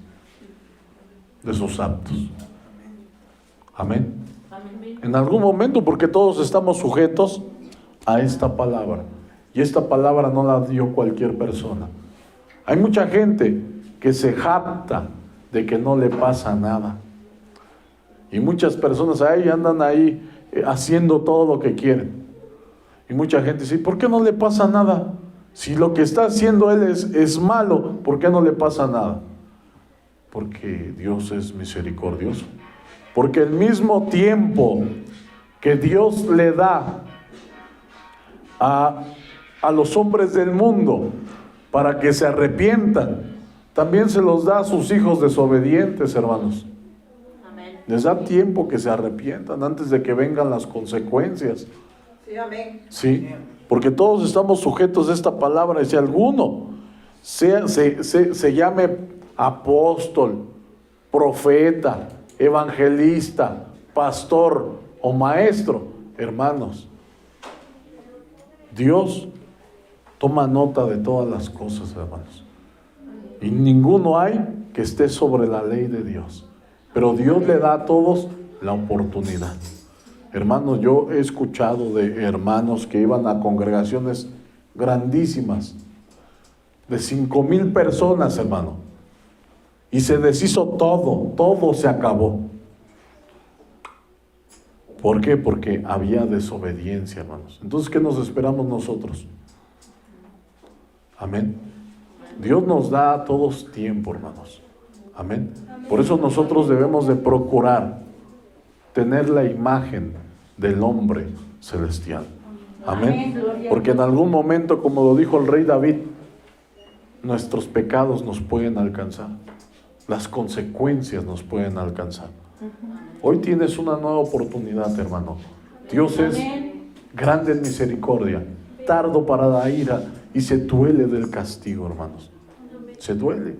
[SPEAKER 1] de sus actos. Amén. En algún momento, porque todos estamos sujetos a esta palabra. Y esta palabra no la dio cualquier persona. Hay mucha gente que se jacta de que no le pasa nada. Y muchas personas ahí andan ahí haciendo todo lo que quieren. Y mucha gente dice, ¿por qué no le pasa nada? Si lo que está haciendo él es malo, ¿por qué no le pasa nada? Porque Dios es misericordioso. Porque el mismo tiempo que Dios le da a los hombres del mundo para que se arrepientan, también se los da a sus hijos desobedientes, hermanos.
[SPEAKER 2] Amén.
[SPEAKER 1] Les da tiempo que se arrepientan antes de que vengan las consecuencias.
[SPEAKER 3] Sí, amén.
[SPEAKER 1] Sí, porque todos estamos sujetos a esta palabra. Y si alguno se llame apóstol, profeta, evangelista, pastor o maestro, hermanos, Dios toma nota de todas las cosas, hermanos. Y ninguno hay que esté sobre la ley de Dios. Pero Dios le da a todos la oportunidad. Hermanos, yo he escuchado de hermanos que iban a congregaciones grandísimas, de 5,000 personas, hermano. Y se deshizo todo se acabó. ¿Por qué? Porque había desobediencia, hermanos. Entonces, ¿qué nos esperamos nosotros? Amén. Dios nos da a todos tiempo, hermanos. Amén. Por eso nosotros debemos de procurar tener la imagen del hombre celestial. Amén. Porque en algún momento, como lo dijo el rey David, nuestros pecados nos pueden alcanzar. Las consecuencias nos pueden alcanzar. Hoy tienes una nueva oportunidad, hermano. Dios es grande en misericordia, tardo para la ira y se duele del castigo, hermanos. Se duele.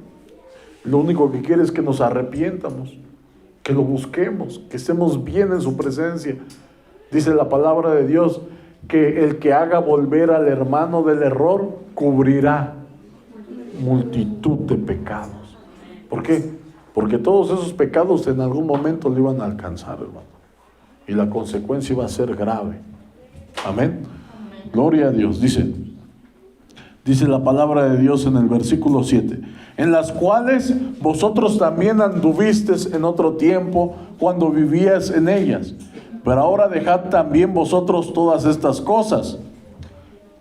[SPEAKER 1] Lo único que quiere es que nos arrepientamos, que lo busquemos, que estemos bien en su presencia. Dice la palabra de Dios que el que haga volver al hermano del error cubrirá multitud de pecados. ¿Por qué? Porque todos esos pecados en algún momento le iban a alcanzar, hermano. Y la consecuencia iba a ser grave. Amén. Gloria a Dios. Dice la palabra de Dios en el versículo 7. En las cuales vosotros también anduvisteis en otro tiempo cuando vivíais en ellas. Pero ahora dejad también vosotros todas estas cosas: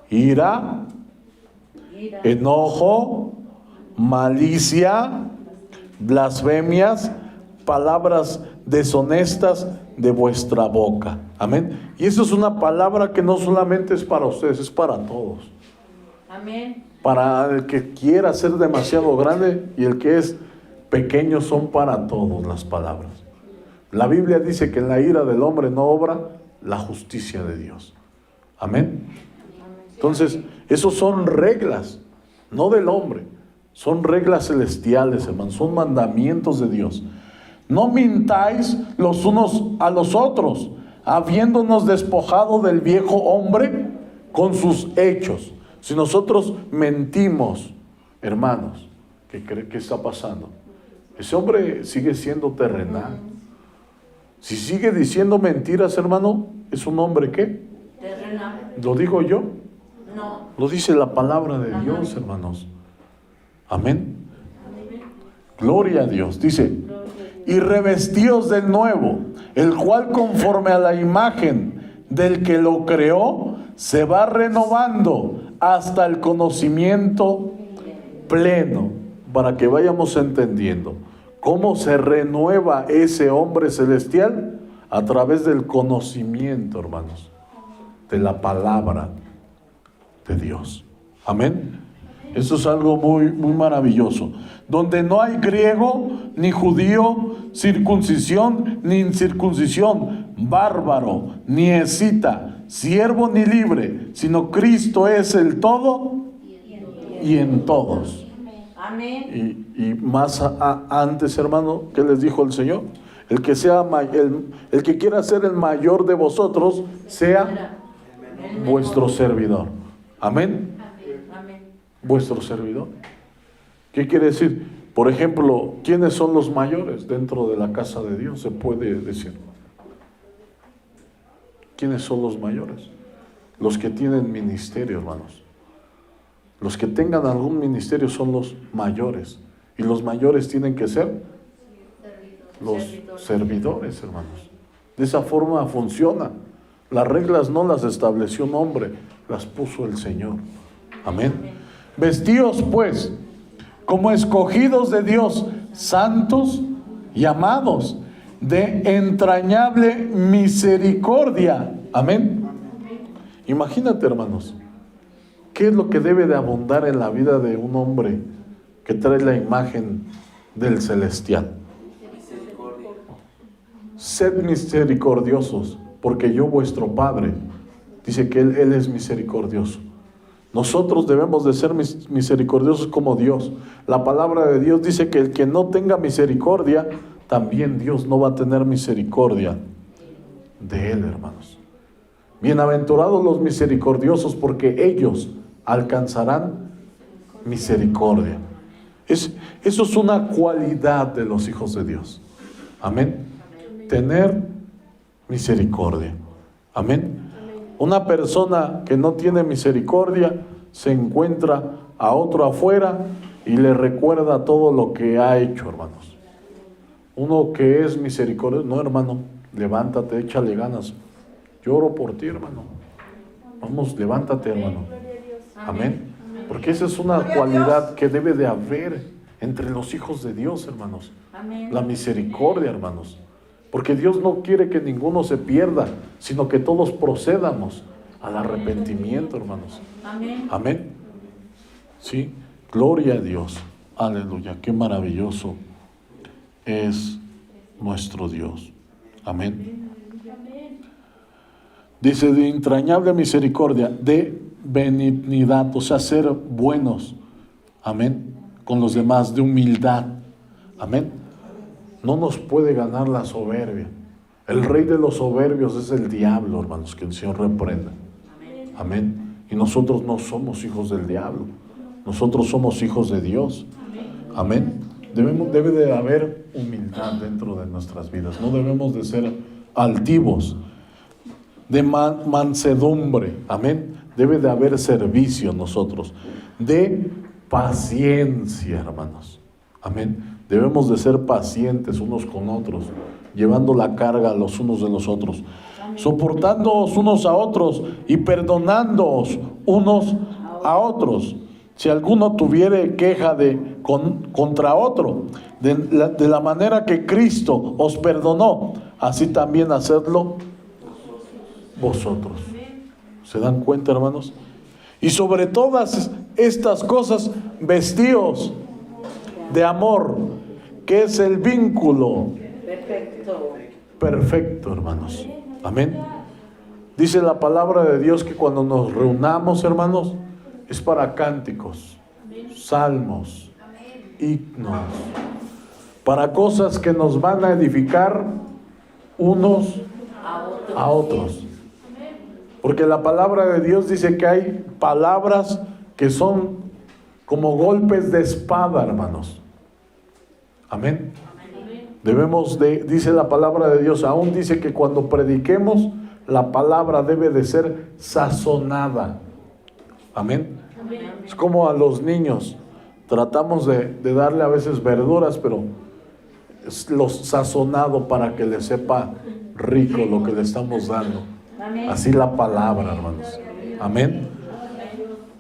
[SPEAKER 1] ira, enojo, malicia, blasfemias, palabras deshonestas de vuestra boca. Amén. Y eso es una palabra que no solamente es para ustedes, es para todos.
[SPEAKER 2] Amén.
[SPEAKER 1] Para el que quiera ser demasiado grande y el que es pequeño, son para todos las palabras. La Biblia dice que en la ira del hombre no obra la justicia de Dios. Amén. Entonces, esos son reglas, no del hombre. Son reglas celestiales, hermanos. Son mandamientos de Dios. No mintáis los unos a los otros, habiéndonos despojado del viejo hombre con sus hechos. Si nosotros mentimos, hermanos, ¿qué está pasando? Ese hombre sigue siendo terrenal. Si sigue diciendo mentiras, hermano, ¿es un hombre qué?
[SPEAKER 2] Terrenal.
[SPEAKER 1] ¿Lo digo yo?
[SPEAKER 2] No.
[SPEAKER 1] Lo dice la palabra de Dios, hermanos. Amén. Gloria a Dios. Dice: y revestíos del nuevo, el cual conforme a la imagen del que lo creó, se va renovando hasta el conocimiento pleno, para que vayamos entendiendo cómo se renueva ese hombre celestial a través del conocimiento, hermanos, de la palabra de Dios. Amén. Eso es algo muy, muy maravilloso. Donde no hay griego ni judío, circuncisión ni incircuncisión, bárbaro ni escita, siervo ni libre, sino Cristo es el todo y en todos.
[SPEAKER 2] Amén.
[SPEAKER 1] Y más antes, hermano, ¿qué les dijo el Señor? el que sea el que quiera ser el mayor de vosotros sea vuestro servidor. Amén.
[SPEAKER 2] Amén.
[SPEAKER 1] Vuestro servidor. ¿Qué quiere decir? Por ejemplo, ¿quiénes son los mayores dentro de la casa de Dios? Se puede decir. ¿Quiénes son los mayores? Los que tienen ministerio, hermanos. Los que tengan algún ministerio son los mayores. Y los mayores tienen que ser los servidores, hermanos. De esa forma funciona. Las reglas no las estableció un hombre, las puso el Señor. Amén. Vestíos pues como escogidos de Dios, santos y amados, de entrañable misericordia. Amén. Imagínate, hermanos, ¿qué es lo que debe de abundar en la vida de un hombre que trae la imagen del celestial? Sed misericordiosos, porque yo vuestro Padre, dice que Él es misericordioso. Nosotros debemos de ser misericordiosos como Dios. La palabra de Dios dice que el que no tenga misericordia, también Dios no va a tener misericordia de él, hermanos. Bienaventurados los misericordiosos, porque ellos alcanzarán misericordia. Eso es una cualidad de los hijos de Dios. Amén. Tener misericordia. Amén. Una persona que no tiene misericordia se encuentra a otro afuera y le recuerda todo lo que ha hecho, hermanos. Uno que es misericordioso, no, hermano, levántate, échale ganas. Lloro por ti, hermano. Vamos, levántate, hermano. Amén. Porque esa es una cualidad que debe de haber entre los hijos de Dios, hermanos. La misericordia, hermanos. Porque Dios no quiere que ninguno se pierda, sino que todos procedamos al arrepentimiento, hermanos. Amén. Sí, gloria a Dios. Aleluya, qué maravilloso es nuestro Dios. Amén. Dice, de entrañable misericordia, de benignidad, o sea, ser buenos. Amén. Con los demás, de humildad. Amén. No nos puede ganar la soberbia. El rey de los soberbios es el diablo, hermanos, que el Señor reprenda. Amén. Y nosotros no somos hijos del diablo. Nosotros somos hijos de Dios. Amén. Debe de haber humildad dentro de nuestras vidas. No debemos de ser altivos. De mansedumbre. Amén. Debe de haber servicio en nosotros. De paciencia, hermanos. Amén. Debemos de ser pacientes unos con otros, llevando la carga los unos de los otros, soportándoos unos a otros y perdonándoos unos a otros. Si alguno tuviere queja contra otro, de la manera que Cristo os perdonó, así también hacedlo vosotros. ¿Se dan cuenta, hermanos? Y sobre todas estas cosas, vestíos de amor, que es el vínculo perfecto, hermanos. Amén. Dice la palabra de Dios que cuando nos reunamos, hermanos, es para cánticos, salmos, himnos, para cosas que nos van a edificar unos a otros. Porque la palabra de Dios dice que hay palabras que son como golpes de espada, hermanos. Amén. Dice la palabra de Dios, aún dice que cuando prediquemos, la palabra debe de ser sazonada. Amén. Es como a los niños, tratamos de darle a veces verduras, pero es lo sazonado para que le sepa rico lo que le estamos dando. Así la palabra, hermanos. Amén.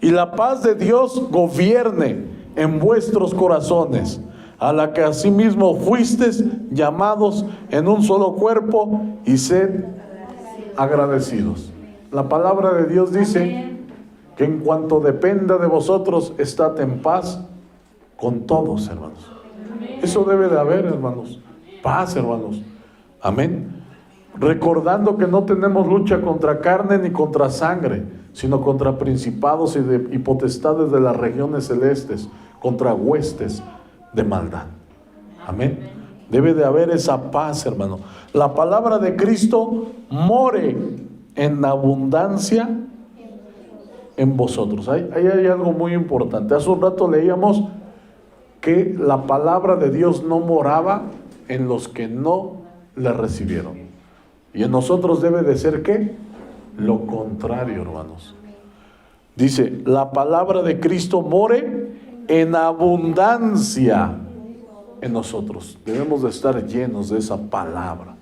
[SPEAKER 1] Y la paz de Dios gobierne en vuestros corazones, a la que asimismo fuisteis llamados en un solo cuerpo, y sed agradecidos. La palabra de Dios dice que en cuanto dependa de vosotros, estad en paz con todos, hermanos. Eso debe de haber, hermanos. Paz, hermanos. Amén. Recordando que no tenemos lucha contra carne ni contra sangre, sino contra principados y potestades de las regiones celestes, contra huestes de maldad. Amén. Debe de haber esa paz, hermano. La palabra de Cristo more en abundancia en vosotros. Ahí hay algo muy importante. Hace un rato leíamos que la palabra de Dios no moraba en los que no le recibieron. Y en nosotros debe de ser ¿qué? Lo contrario, hermanos. Dice, la palabra de Cristo more en abundancia en nosotros. Debemos de estar llenos de esa palabra.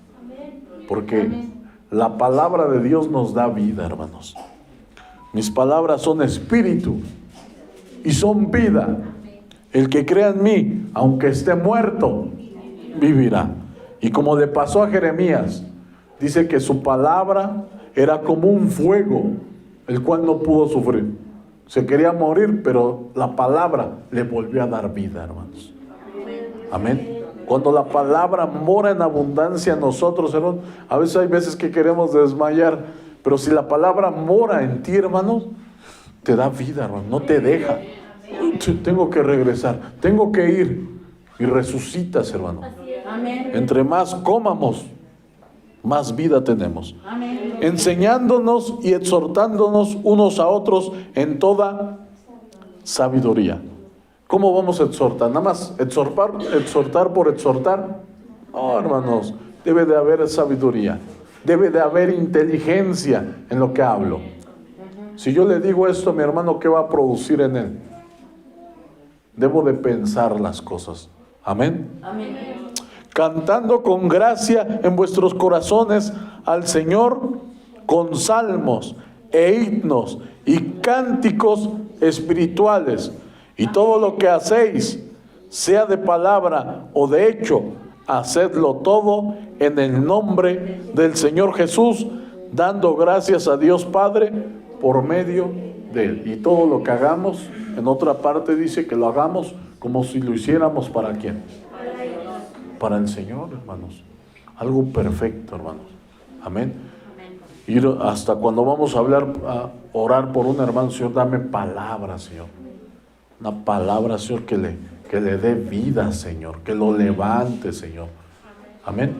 [SPEAKER 1] Porque la palabra de Dios nos da vida, hermanos. Mis palabras son espíritu y son vida. El que crea en mí, aunque esté muerto, vivirá. Y como le pasó a Jeremías, dice que su palabra era como un fuego, el cual no pudo sufrir. Se quería morir, pero la palabra le volvió a dar vida, hermanos. Amén. Cuando la palabra mora en abundancia en nosotros, hermanos, a veces hay veces que queremos desmayar, pero si la palabra mora en ti, hermanos, te da vida, hermano, no te deja. Tengo que regresar, tengo que ir, y resucitas, hermano.
[SPEAKER 2] Amén.
[SPEAKER 1] Entre más comamos, más vida tenemos.
[SPEAKER 2] Amén.
[SPEAKER 1] Enseñándonos y exhortándonos unos a otros en toda sabiduría. ¿Cómo vamos a exhortar? ¿Nada más exhortar por exhortar? No, hermanos, debe de haber sabiduría, debe de haber inteligencia en lo que hablo. Si yo le digo esto a mi hermano, ¿qué va a producir en él? Debo de pensar las cosas. Amén.
[SPEAKER 2] Amén.
[SPEAKER 1] Cantando con gracia en vuestros corazones al Señor con salmos e himnos y cánticos espirituales. Y todo lo que hacéis, sea de palabra o de hecho, hacedlo todo en el nombre del Señor Jesús, dando gracias a Dios Padre por medio de Él. Y todo lo que hagamos, en otra parte dice que lo hagamos como si lo hiciéramos ¿para quién? Para el Señor, hermanos. Algo perfecto, hermanos. Amén. Ir hasta cuando vamos a orar por un hermano, Señor, dame palabra, Señor. Una palabra, Señor, que le dé vida, Señor. Que lo levante, Señor. Amén.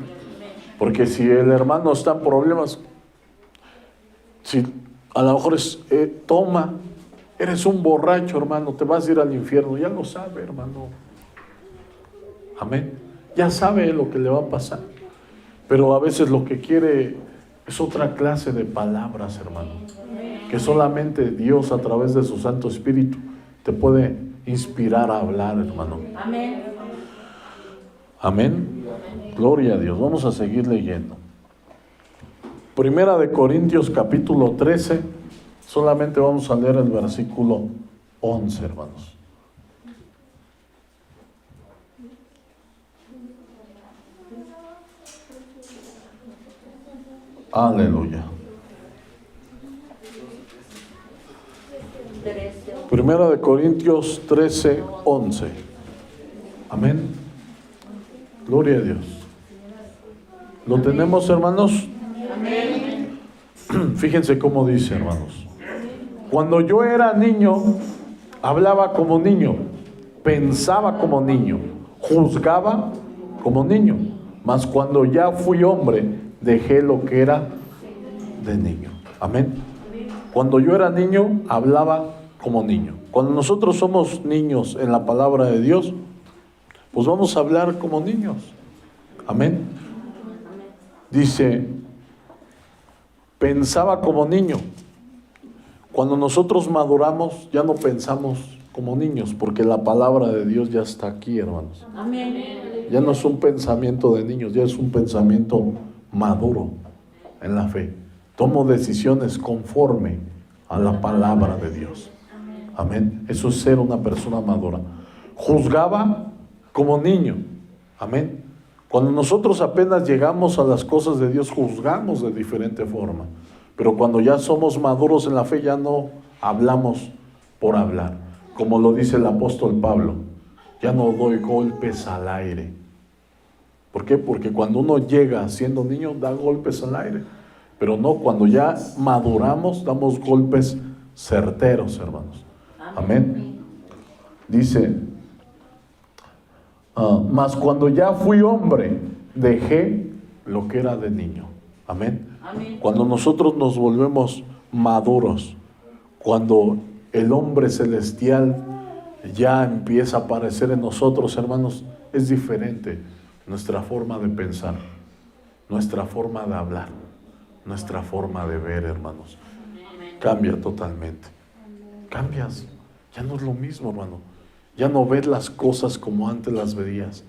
[SPEAKER 1] Porque si el hermano está en problemas, si a lo mejor toma, eres un borracho, hermano, te vas a ir al infierno. Ya lo sabe, hermano. Amén. Ya sabe lo que le va a pasar. Pero a veces lo que quiere es otra clase de palabras, hermano. Que solamente Dios a través de su Santo Espíritu te puede inspirar a hablar, hermano.
[SPEAKER 2] Amén.
[SPEAKER 1] Amén. Gloria a Dios. Vamos a seguir leyendo. Primera de Corintios capítulo 13. Solamente vamos a leer el versículo 11, hermanos. Aleluya. Primera de Corintios 13, 11. Amén. Gloria a Dios. ¿Lo tenemos, hermanos?
[SPEAKER 2] Amén.
[SPEAKER 1] Fíjense cómo dice, hermanos. Cuando yo era niño, hablaba como niño, pensaba como niño, juzgaba como niño. Mas cuando ya fui hombre, dejé lo que era de niño. Amén. Cuando yo era niño, hablaba como niño. Cuando nosotros somos niños en la palabra de Dios, pues vamos a hablar como niños. Amén. Dice, pensaba como niño. Cuando nosotros maduramos, ya no pensamos como niños, porque la palabra de Dios ya está aquí, hermanos.
[SPEAKER 2] Amén.
[SPEAKER 1] Ya no es un pensamiento de niños, ya es un pensamiento maduro en la fe. Tomo decisiones conforme a la palabra de Dios. Amén. Eso es ser una persona madura. Juzgaba como niño. Amén. Cuando nosotros apenas llegamos a las cosas de Dios, juzgamos de diferente forma. Pero cuando ya somos maduros en la fe, ya no hablamos por hablar. Como lo dice el apóstol Pablo, ya no doy golpes al aire. ¿Por qué? Porque cuando uno llega siendo niño, da golpes al aire. Pero no, cuando ya maduramos, damos golpes certeros, hermanos. Amén. Dice, Mas cuando ya fui hombre, dejé lo que era de niño. Amén.
[SPEAKER 2] Amén.
[SPEAKER 1] Cuando nosotros nos volvemos maduros, cuando el hombre celestial ya empieza a aparecer en nosotros, hermanos, es diferente nuestra forma de pensar, nuestra forma de hablar, nuestra forma de ver, hermanos. Cambia totalmente. Cambias. Ya no es lo mismo, hermano. Ya no ves las cosas como antes las veías.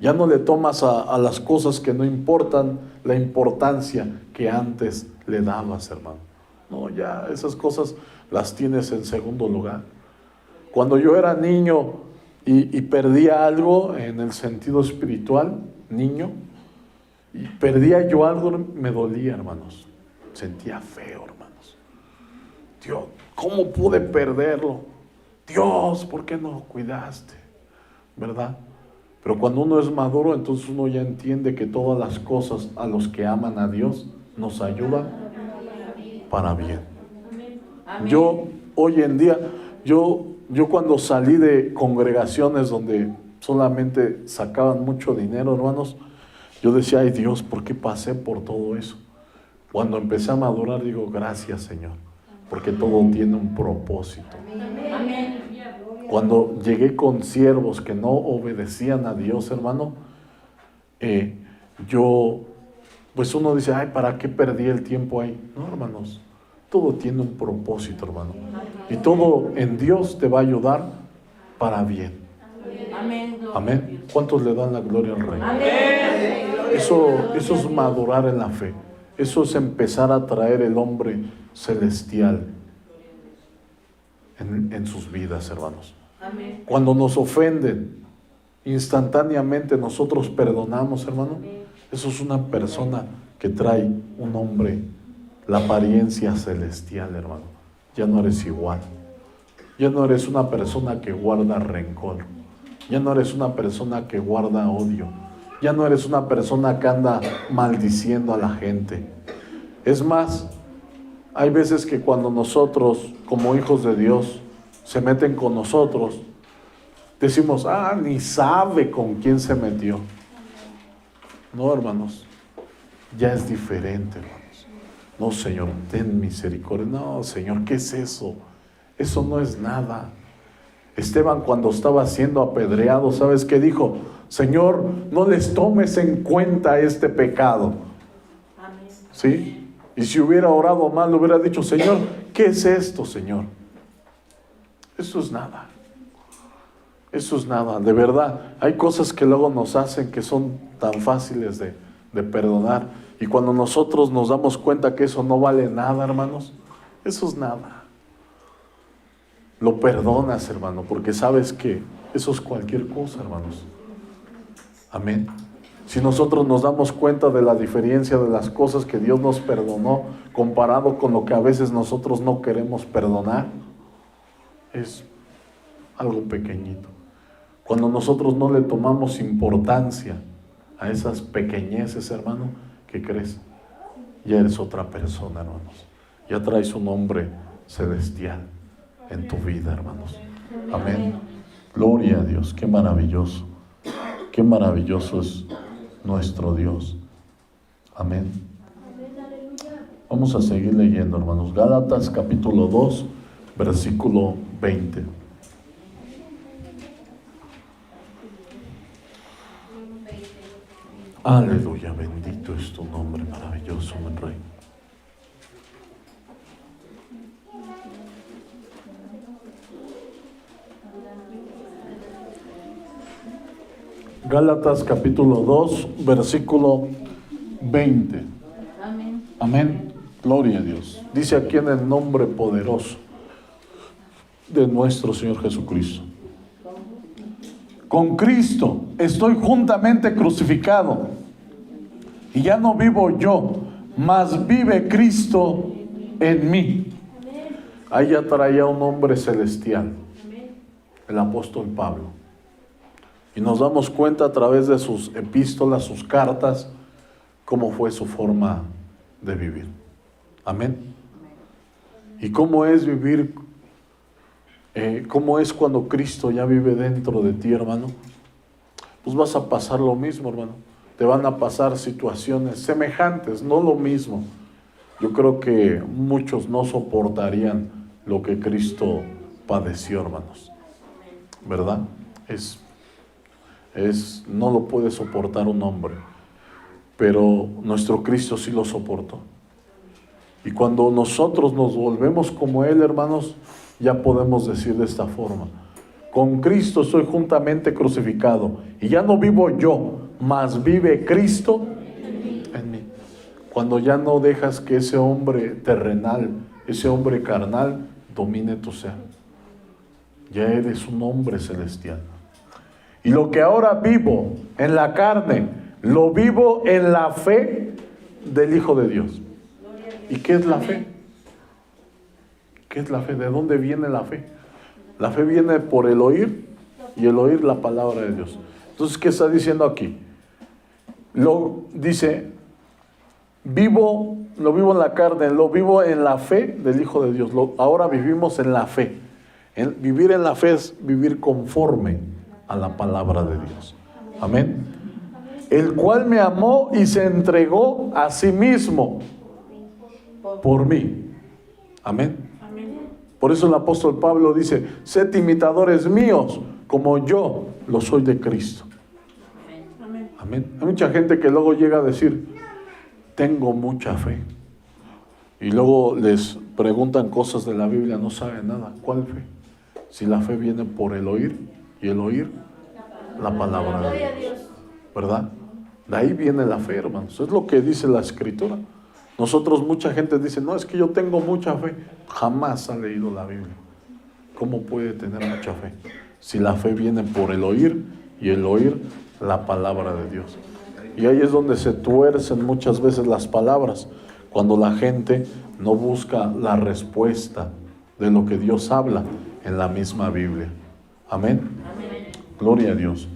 [SPEAKER 1] Ya no le tomas a las cosas que no importan la importancia que antes le dabas, hermano. No, ya esas cosas las tienes en segundo lugar. Cuando yo era niño y perdía algo en el sentido espiritual, niño, y perdía yo algo, me dolía, hermanos. Sentía feo, hermanos. Dios, ¿cómo pude perderlo? Dios, ¿por qué no lo cuidaste? ¿Verdad? Pero cuando uno es maduro, entonces uno ya entiende que todas las cosas a los que aman a Dios nos ayudan para bien.
[SPEAKER 2] Amén.
[SPEAKER 1] Yo hoy en día, yo cuando salí de congregaciones donde solamente sacaban mucho dinero, hermanos, yo decía, ay Dios, ¿por qué pasé por todo eso? Cuando empecé a madurar, digo, gracias Señor, porque todo tiene un propósito.
[SPEAKER 2] Amén.
[SPEAKER 1] Cuando llegué con siervos que no obedecían a Dios, hermano, pues uno dice, ay, ¿para qué perdí el tiempo ahí? No, hermanos, todo tiene un propósito, hermano. Y todo en Dios te va a ayudar para bien.
[SPEAKER 2] Amén.
[SPEAKER 1] Amén. ¿Cuántos le dan la gloria al Rey?
[SPEAKER 2] Amén.
[SPEAKER 1] Eso es madurar en la fe. Eso es empezar a traer el hombre celestial en sus vidas, hermanos.
[SPEAKER 2] Amén.
[SPEAKER 1] Cuando nos ofenden, instantáneamente nosotros perdonamos, hermano. Eso es una persona que trae un hombre, la apariencia celestial, hermano. Ya no eres igual. Ya no eres una persona que guarda rencor. Ya no eres una persona que guarda odio. Ya no eres una persona que anda maldiciendo a la gente. Es más, hay veces que cuando nosotros, como hijos de Dios, se meten con nosotros, decimos, ni sabe con quién se metió. No, hermanos, ya es diferente, hermanos. No, Señor, ten misericordia. No, Señor, ¿qué es eso? Eso no es nada. Esteban, cuando estaba siendo apedreado, ¿sabes qué dijo? Señor, no les tomes en cuenta este pecado.
[SPEAKER 2] Amén.
[SPEAKER 1] ¿Sí? Y si hubiera orado mal, le hubiera dicho, Señor, ¿qué es esto, Señor? Eso es nada. Eso es nada, de verdad. Hay cosas que luego nos hacen que son tan fáciles de perdonar. Y cuando nosotros nos damos cuenta que eso no vale nada, hermanos, eso es nada. Lo perdonas, hermano, porque sabes que eso es cualquier cosa, hermanos. Amén. Si nosotros nos damos cuenta de la diferencia de las cosas que Dios nos perdonó comparado con lo que a veces nosotros no queremos perdonar, es algo pequeñito. Cuando nosotros no le tomamos importancia a esas pequeñeces, hermano, ¿qué crees? Ya eres otra persona, hermanos. Ya traes un hombre celestial en tu vida, hermanos. Amén. Gloria a Dios, qué maravilloso. Qué maravilloso es nuestro Dios. Amén. Vamos a seguir leyendo, hermanos. Gálatas capítulo 2, versículo 20. Aleluya, bendito es tu nombre, maravilloso, mi Rey. Gálatas capítulo 2, versículo 20.
[SPEAKER 2] Amén.
[SPEAKER 1] Amén. Gloria a Dios. Dice aquí en el nombre poderoso de nuestro Señor Jesucristo. Con Cristo estoy juntamente crucificado, y ya no vivo yo, mas vive Cristo en mí. Ahí ya traía un hombre celestial, el apóstol Pablo. Y nos damos cuenta a través de sus epístolas, sus cartas, cómo fue su forma de vivir. Amén. ¿Y cómo es vivir? ¿Cómo es cuando Cristo ya vive dentro de ti, hermano? pues vas a pasar lo mismo, hermano. Te van a pasar situaciones semejantes, no lo mismo. Yo creo que muchos no soportarían lo que Cristo padeció, hermanos. ¿Verdad? No lo puede soportar un hombre, pero nuestro Cristo sí lo soportó. Y cuando nosotros nos volvemos como Él, hermanos, ya podemos decir de esta forma: con Cristo soy juntamente crucificado, y ya no vivo yo, mas vive Cristo en mí. Cuando ya no dejas que ese hombre terrenal, ese hombre carnal, domine tu ser, ya eres un hombre celestial. Y lo que ahora vivo en la carne, lo vivo en la fe del Hijo de Dios. ¿Y qué es la fe? ¿Qué es la fe? ¿De dónde viene la fe? La fe viene por el oír, y el oír la palabra de Dios. Entonces, ¿qué está diciendo aquí? Dice, lo vivo en la carne, lo vivo en la fe del Hijo de Dios. Ahora vivimos en la fe. Vivir en la fe es vivir conforme a la palabra de Dios. Amén. El cual me amó y se entregó a sí mismo por mí. Amén. Por eso el apóstol Pablo dice: sed imitadores míos, como yo lo soy de Cristo. Amén. Hay mucha gente que luego llega a decir: tengo mucha fe. Y luego les preguntan cosas de la Biblia, no saben nada. ¿Cuál fe? Si la fe viene por el oír, y el oír la palabra de Dios. ¿Verdad? De ahí viene la fe, hermanos. Es lo que dice la Escritura. Mucha gente dice: no, es que yo tengo mucha fe. Jamás ha leído la Biblia. ¿Cómo puede tener mucha fe? Si la fe viene por el oír, y el oír la palabra de Dios. Y ahí es donde se tuercen muchas veces las palabras, cuando la gente no busca la respuesta de lo que Dios habla en la misma Biblia. Amén. Amén. Gloria a Dios.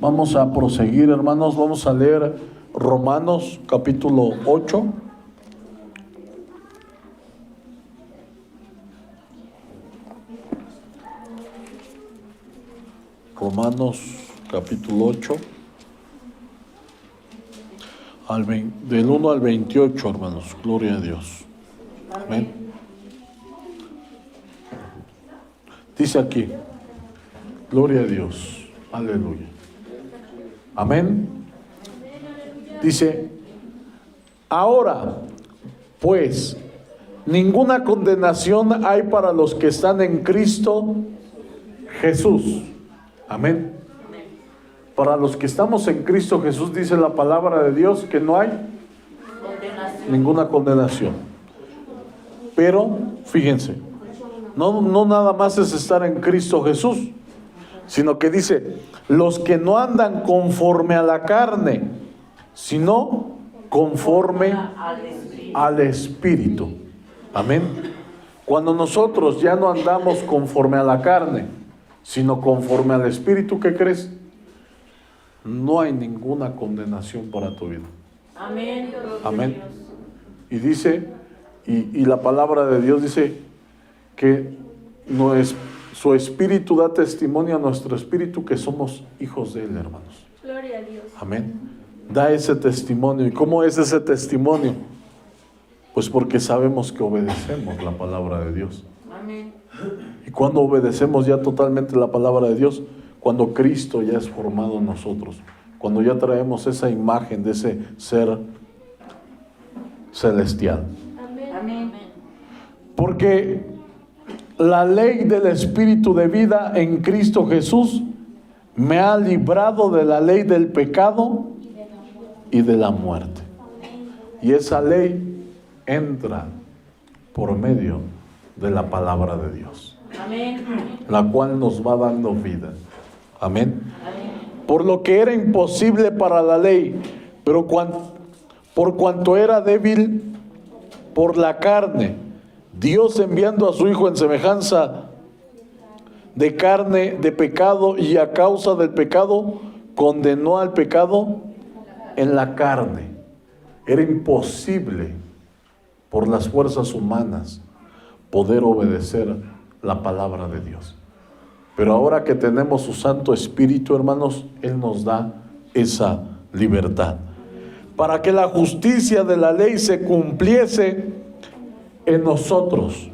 [SPEAKER 1] Vamos a proseguir, hermanos. Vamos a leer Romanos capítulo 8. Romanos capítulo 8, del 1 al 28, hermanos. Gloria a Dios. Amén. Dice aquí: gloria a Dios. Aleluya. Amén. Dice: ahora, pues, ninguna condenación hay para los que están en Cristo Jesús. Amén. Para los que estamos en Cristo Jesús, dice la palabra de Dios que no hay ninguna condenación. Pero, fíjense, no nada más es estar en Cristo Jesús, sino que dice: los que no andan conforme a la carne, sino conforme al Espíritu. Amén. Cuando nosotros ya no andamos conforme a la carne, sino conforme al Espíritu, ¿qué crees? No hay ninguna condenación para tu vida.
[SPEAKER 2] Amén.
[SPEAKER 1] Amén. Y dice, y la palabra de Dios dice que su Espíritu da testimonio a nuestro espíritu que somos hijos de Él, hermanos.
[SPEAKER 2] Gloria a Dios.
[SPEAKER 1] Amén. Da ese testimonio. ¿Y cómo es ese testimonio? Pues porque sabemos que obedecemos la palabra de Dios.
[SPEAKER 2] Amén.
[SPEAKER 1] Y cuando obedecemos ya totalmente la palabra de Dios, cuando Cristo ya es formado en nosotros, cuando ya traemos esa imagen de ese ser celestial.
[SPEAKER 2] Amén.
[SPEAKER 1] Porque la ley del Espíritu de vida en Cristo Jesús me ha librado de la ley del pecado y de la muerte. Y esa ley entra por medio de la palabra de Dios,
[SPEAKER 2] Amén.
[SPEAKER 1] la cual nos va dando vida. Amén. Por lo que era imposible para la ley, pero por cuanto era débil por la carne, Dios, enviando a su Hijo en semejanza de carne, de pecado, y a causa del pecado, condenó al pecado en la carne. Era imposible por las fuerzas humanas poder obedecer la palabra de Dios. Pero ahora que tenemos su Santo Espíritu, hermanos, Él nos da esa libertad. Para que la justicia de la ley se cumpliese en nosotros,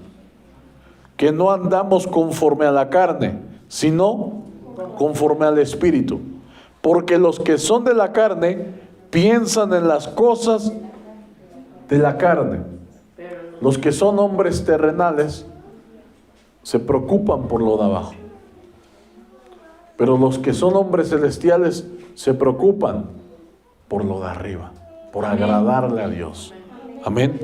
[SPEAKER 1] que no andamos conforme a la carne, sino conforme al Espíritu. Porque los que son de la carne piensan en las cosas de la carne. Los que son hombres terrenales se preocupan por lo de abajo. Pero los que son hombres celestiales se preocupan por lo de arriba, por agradarle a Dios. Amén.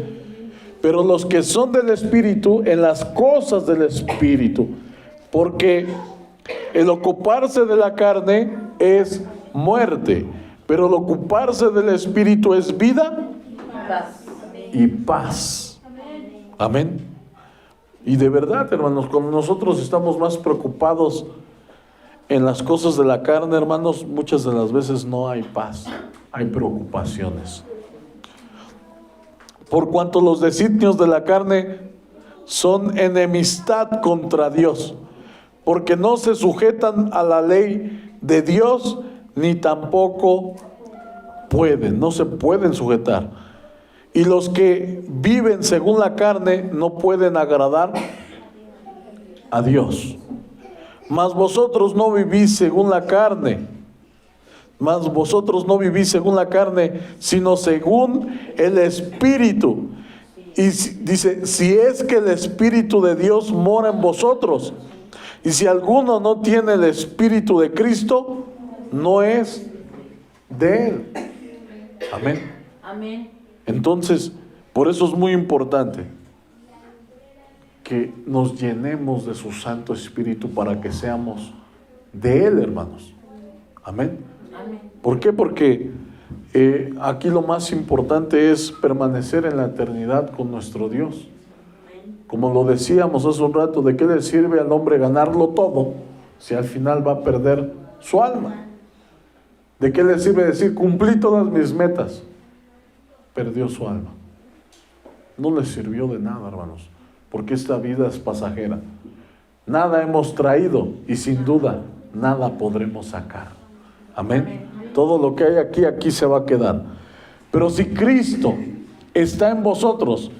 [SPEAKER 1] Pero los que son del Espíritu, en las cosas del Espíritu, porque el ocuparse de la carne es muerte, pero el ocuparse del Espíritu es vida y paz. Amén. Y de verdad, hermanos, cuando nosotros estamos más preocupados en las cosas de la carne, hermanos, muchas de las veces no hay paz, hay preocupaciones. Por cuanto los designios de la carne son enemistad contra Dios, porque no se sujetan a la ley de Dios, ni tampoco pueden, no se pueden sujetar. Y los que viven según la carne no pueden agradar a Dios. Mas vosotros no vivís según la carne, sino según el Espíritu. Y dice, si es que el Espíritu de Dios mora en vosotros. Y si alguno no tiene el Espíritu de Cristo, no es de Él. Amén.
[SPEAKER 2] Amén.
[SPEAKER 1] Entonces, por eso es muy importante que nos llenemos de su Santo Espíritu para que seamos de Él, hermanos. Amén.
[SPEAKER 2] Amén.
[SPEAKER 1] ¿Por qué? Porque aquí lo más importante es permanecer en la eternidad con nuestro Dios. Como lo decíamos hace un rato, ¿de qué le sirve al hombre ganarlo todo si al final va a perder su alma? ¿De qué le sirve decir, cumplí todas mis metas? Perdió su alma. No le sirvió de nada, hermanos, porque esta vida es pasajera. Nada hemos traído y sin duda nada podremos sacar. Amén. Todo lo que hay aquí se va a quedar. Pero si Cristo está en vosotros,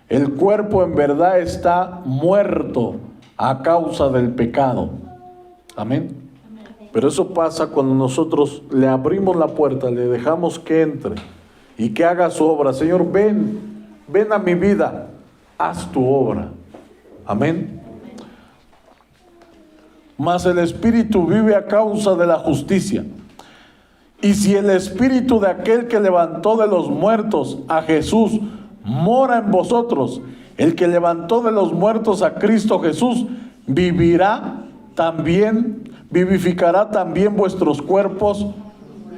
[SPEAKER 1] el cuerpo en verdad está muerto a causa del pecado. Amén. Pero eso pasa cuando nosotros le abrimos la puerta, le dejamos que entre y que haga su obra. Señor, ven a mi vida, haz tu obra. Amén. Mas el Espíritu vive a causa de la justicia. Y si el Espíritu de aquel que levantó de los muertos a Jesús mora en vosotros, el que levantó de los muertos a Cristo Jesús vivificará también vuestros cuerpos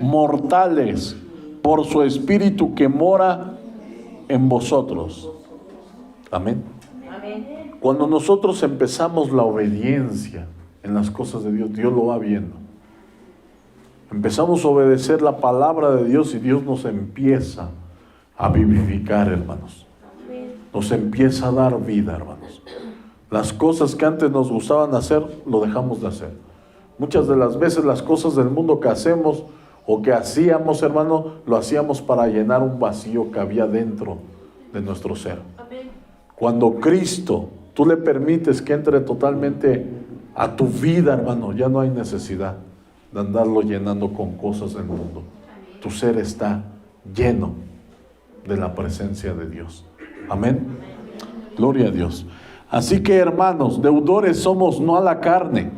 [SPEAKER 1] mortales por su Espíritu que mora en vosotros. Amén.
[SPEAKER 2] Amén.
[SPEAKER 1] Cuando nosotros empezamos la obediencia en las cosas de Dios, Dios lo va viendo. Empezamos a obedecer la palabra de Dios y Dios nos empieza a vivificar, hermanos. Nos empieza a dar vida, hermanos. Las cosas que antes nos gustaban hacer, lo dejamos de hacer. Muchas de las veces las cosas del mundo que hacemos o que hacíamos, hermano, lo hacíamos para llenar un vacío que había dentro de nuestro ser. Cuando Cristo, tú le permites que entre totalmente a tu vida, hermano, ya no hay necesidad de andarlo llenando con cosas del mundo. Tu ser está lleno de la presencia de Dios. Amén. Gloria a Dios. Así que, hermanos, deudores somos no a la carne,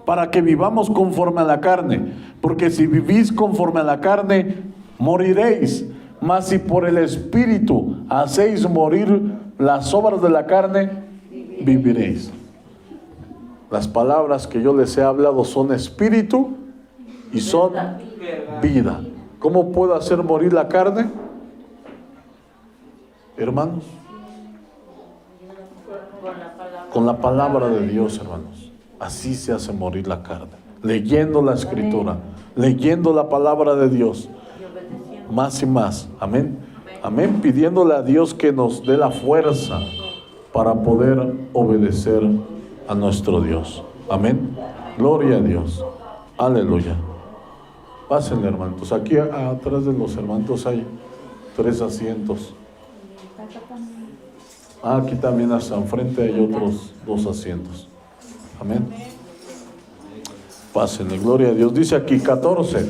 [SPEAKER 1] para que vivamos conforme a la carne, porque si vivís conforme a la carne, moriréis. Mas si por el Espíritu hacéis morir las obras de la carne, viviréis. Las palabras que yo les he hablado son espíritu y son vida. ¿Cómo puedo hacer morir la carne? Hermanos, con la palabra de Dios, hermanos. Así se hace morir la carne. Leyendo la Escritura, leyendo la palabra de Dios. Más y más. Amén. Amén. Pidiéndole a Dios que nos dé la fuerza para poder obedecer a nuestro Dios. Amén. Gloria a Dios. Aleluya. Pásenle, hermanos. Aquí atrás de los hermanos hay 3 asientos. Aquí también hasta enfrente hay otros 2 asientos. Amén. Pásenle, gloria a Dios. Dice aquí 14.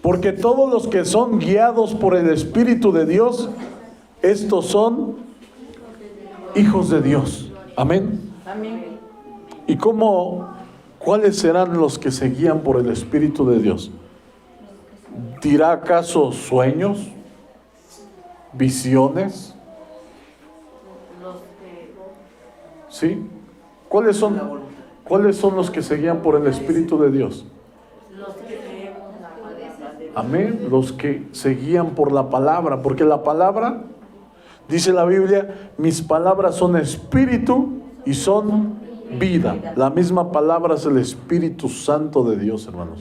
[SPEAKER 1] Porque todos los que son guiados por el Espíritu de Dios, estos son hijos de Dios. Amén.
[SPEAKER 2] Amén.
[SPEAKER 1] ¿Y cuáles serán los que se guían por el Espíritu de Dios? ¿Dirá acaso sueños? ¿Visiones? ¿Sí? ¿Cuáles son los que se guían por el Espíritu de Dios? Amén. Los que se guían por la palabra, porque la palabra, dice la Biblia, mis palabras son espíritu y son vida. La misma palabra es el Espíritu Santo de Dios, hermanos.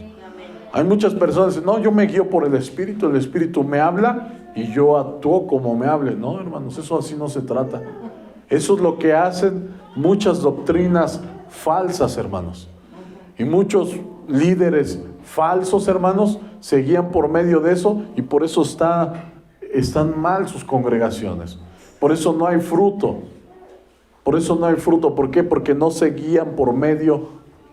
[SPEAKER 1] Hay muchas personas que dicen, no, yo me guío por el Espíritu me habla y yo actúo como me hable. No, hermanos, eso así no se trata. Eso es lo que hacen muchas doctrinas falsas, hermanos. Y muchos líderes falsos, hermanos, se guían por medio de eso y por eso están mal sus congregaciones. Por eso no hay fruto. ¿Por qué? Porque no se guían por medio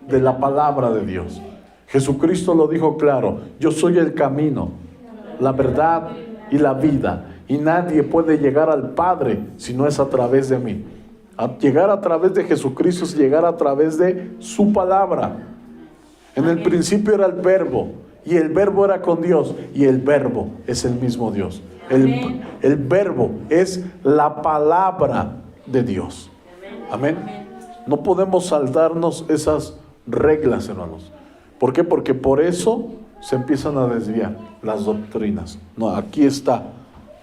[SPEAKER 1] de la palabra de Dios. Jesucristo lo dijo claro: yo soy el camino, la verdad y la vida, y nadie puede llegar al Padre si no es a través de mí. Llegar a través de Jesucristo es llegar a través de su palabra. En el principio era el Verbo, y el Verbo era con Dios, y el Verbo es el mismo Dios. El Verbo es la palabra de Dios. Amén. No podemos saltarnos esas reglas, hermanos. ¿Por qué? Porque por eso se empiezan a desviar las doctrinas. No, aquí está: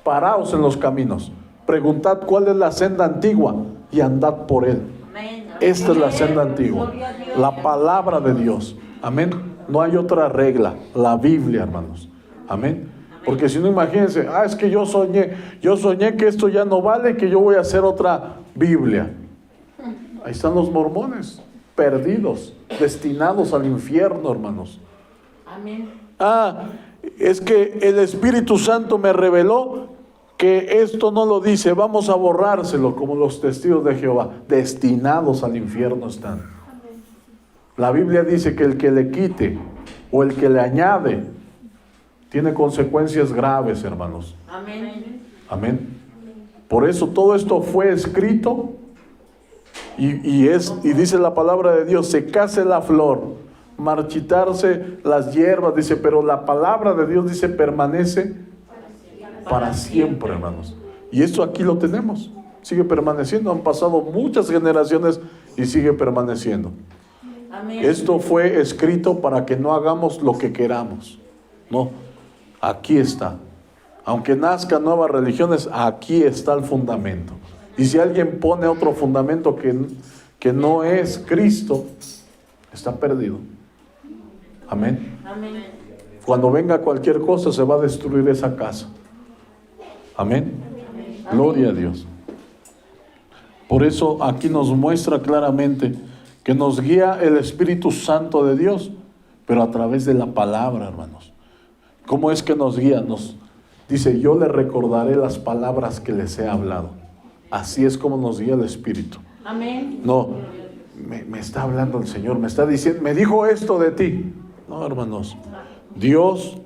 [SPEAKER 1] paraos en los caminos, preguntad cuál es la senda antigua y andad por él. Esta es la senda antigua, la palabra de Dios. Amén. No hay otra regla, la Biblia, hermanos. Amén. Porque si no, imagínense, es que yo soñé que esto ya no vale, que yo voy a hacer otra Biblia. Ahí están los mormones, perdidos, destinados al infierno, hermanos.
[SPEAKER 2] Amén.
[SPEAKER 1] Es que el Espíritu Santo me reveló que esto no lo dice, vamos a borrárselo, como los testigos de Jehová. Destinados al infierno están. La Biblia dice que el que le quite o el que le añade tiene consecuencias graves, hermanos.
[SPEAKER 2] Amén.
[SPEAKER 1] Amén. Por eso todo esto fue escrito y dice la palabra de Dios: secase la flor, marchitarse las hierbas, dice, pero la palabra de Dios, dice, permanece para siempre, hermanos. Y esto aquí lo tenemos, sigue permaneciendo. Han pasado muchas generaciones y sigue permaneciendo.
[SPEAKER 2] Amén.
[SPEAKER 1] Esto fue escrito para que no hagamos lo que queramos. No, aquí está. Aunque nazcan nuevas religiones, aquí está el fundamento. Y si alguien pone otro fundamento que no es Cristo, está perdido. Amén.
[SPEAKER 2] Amén.
[SPEAKER 1] Cuando venga cualquier cosa, se va a destruir esa casa. Amén. Gloria a Dios. Por eso aquí nos muestra claramente que nos guía el Espíritu Santo de Dios, pero a través de la palabra, hermanos. ¿Cómo es que nos guía? Nos dice: yo le recordaré las palabras que les he hablado. Así es como nos guía el Espíritu.
[SPEAKER 2] Amén.
[SPEAKER 1] No, me está hablando el Señor, me está diciendo, me dijo esto de ti. No, hermanos, Dios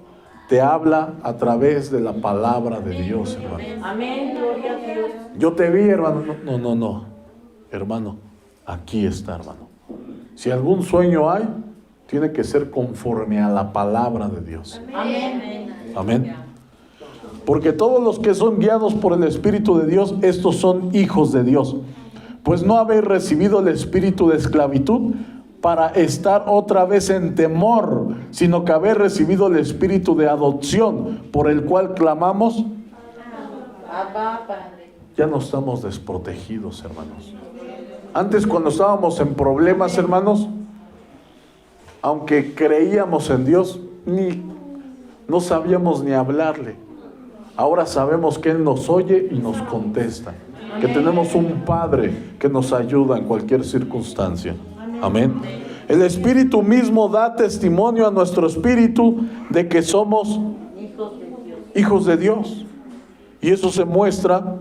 [SPEAKER 1] te habla a través de la palabra de Dios, hermano.
[SPEAKER 2] Amén. Gloria a Dios.
[SPEAKER 1] Yo te vi, hermano. No. Hermano, aquí está, hermano. Si algún sueño hay, tiene que ser conforme a la palabra de Dios.
[SPEAKER 2] Amén.
[SPEAKER 1] Amén. Porque todos los que son guiados por el Espíritu de Dios, estos son hijos de Dios. Pues no habéis recibido el espíritu de esclavitud para estar otra vez en temor, sino que habéis recibido el espíritu de adopción, por el cual clamamos:
[SPEAKER 2] Abba, Padre.
[SPEAKER 1] Ya no estamos desprotegidos, hermanos. Antes, cuando estábamos en problemas, hermanos, aunque creíamos en Dios, no sabíamos ni hablarle. Ahora sabemos que Él nos oye y nos contesta, que tenemos un Padre que nos ayuda en cualquier circunstancia. Amén. El Espíritu mismo da testimonio a nuestro espíritu de que somos
[SPEAKER 2] Hijos de Dios.
[SPEAKER 1] hijos de Dios. Y eso se muestra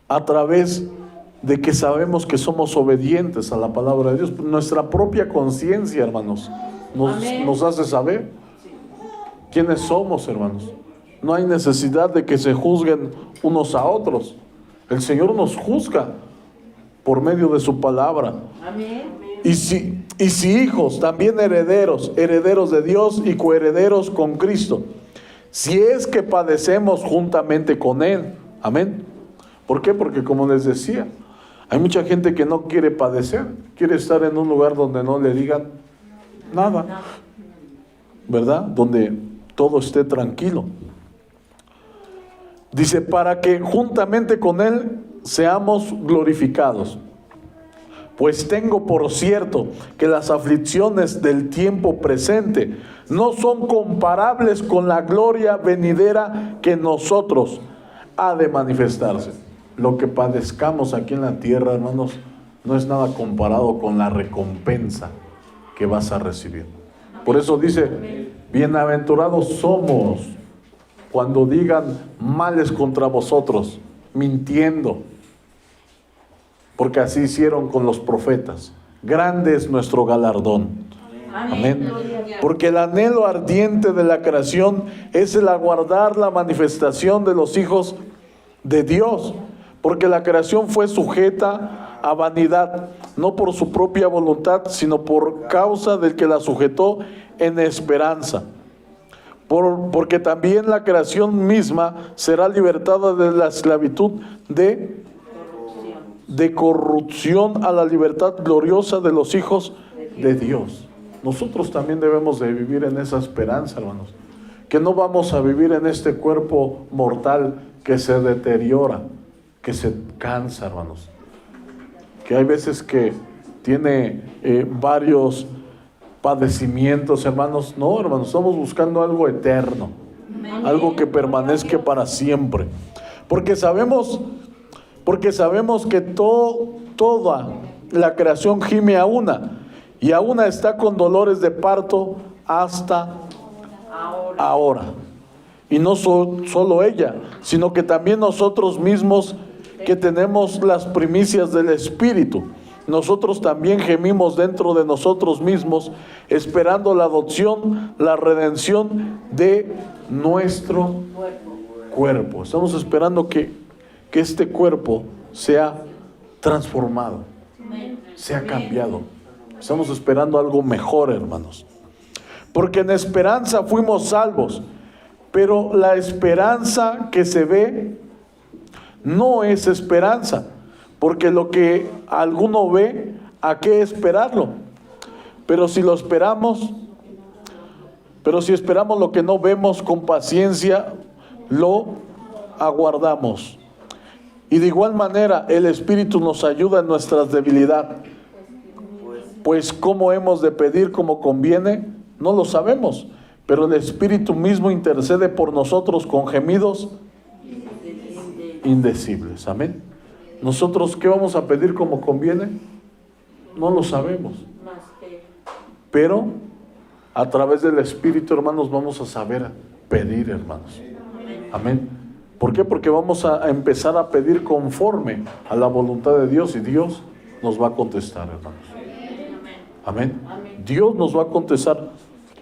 [SPEAKER 1] a través de que sabemos que somos obedientes a la palabra de Dios. Nuestra propia conciencia, hermanos, nos hace saber quiénes somos, hermanos. No hay necesidad de que se juzguen unos a otros. El Señor nos juzga por medio de su palabra.
[SPEAKER 2] Amén.
[SPEAKER 1] Y si hijos, también herederos, herederos de Dios y coherederos con Cristo, si es que padecemos juntamente con Él. Amén. ¿Por qué? Porque como les decía, hay mucha gente que no quiere padecer, quiere estar en un lugar donde no le digan nada, ¿verdad? Donde todo esté tranquilo. Dice, para que juntamente con Él seamos glorificados. Pues tengo por cierto que las aflicciones del tiempo presente no son comparables con la gloria venidera que en nosotros ha de manifestarse. Lo que padezcamos aquí en la tierra, hermanos, no es nada comparado con la recompensa que vas a recibir. Por eso dice, bienaventurados somos cuando digan males contra vosotros, mintiendo, porque así hicieron con los profetas. Grande es nuestro galardón. Amén. Porque el anhelo ardiente de la creación es el aguardar la manifestación de los hijos de Dios. Porque la creación fue sujeta a vanidad, no por su propia voluntad, sino por causa del que la sujetó en esperanza. Porque también la creación misma será libertada de la esclavitud de corrupción a la libertad gloriosa de los hijos de Dios. Nosotros también debemos de vivir en esa esperanza, hermanos, que no vamos a vivir en este cuerpo mortal que se deteriora, que se cansa, hermanos, que hay veces que tiene varios padecimientos, hermanos. No, hermanos, estamos buscando algo eterno, algo que permanezca para siempre, porque sabemos que toda la creación gime a una, y a una está con dolores de parto hasta ahora. Y no solo ella, sino que también nosotros mismos, que tenemos las primicias del Espíritu, nosotros también gemimos dentro de nosotros mismos, esperando la adopción, la redención de nuestro cuerpo. Estamos esperando que este cuerpo sea transformado, sea cambiado. Estamos esperando algo mejor, hermanos. Porque en esperanza fuimos salvos, pero la esperanza que se ve no es esperanza, porque lo que alguno ve, ¿a qué esperarlo? Pero si esperamos lo que no vemos, con paciencia lo aguardamos. Y de igual manera el Espíritu nos ayuda en nuestras debilidades. Pues cómo hemos de pedir como conviene, no lo sabemos, pero el Espíritu mismo intercede por nosotros con gemidos indecibles. Amén. Nosotros, ¿qué vamos a pedir como conviene? No lo sabemos, pero a través del Espíritu, hermanos, vamos a saber pedir, hermanos. Amén. ¿Por qué? Porque vamos a empezar a pedir conforme a la voluntad de Dios, y Dios nos va a contestar, hermanos. Amén. Dios nos va a contestar.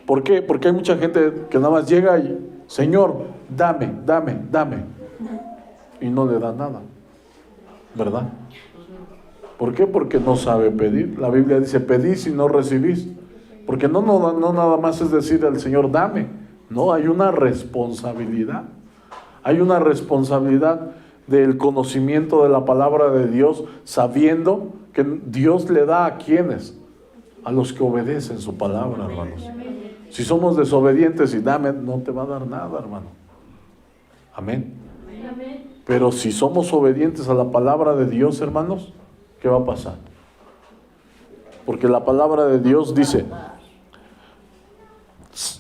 [SPEAKER 1] ¿Por qué? Porque hay mucha gente que nada más llega y, Señor, dame, y no le da nada, ¿verdad? ¿Por qué? Porque no sabe pedir. La Biblia dice, pedís y no recibís. Porque no nada más es decir al Señor, dame. No, hay una responsabilidad. Hay una responsabilidad del conocimiento de la palabra de Dios, sabiendo que Dios le da a quienes, a los que obedecen su palabra, hermanos. Si somos desobedientes y dame, no te va a dar nada, hermano. Amén. Pero si somos obedientes a la palabra de Dios, hermanos, ¿qué va a pasar? Porque la palabra de Dios dice,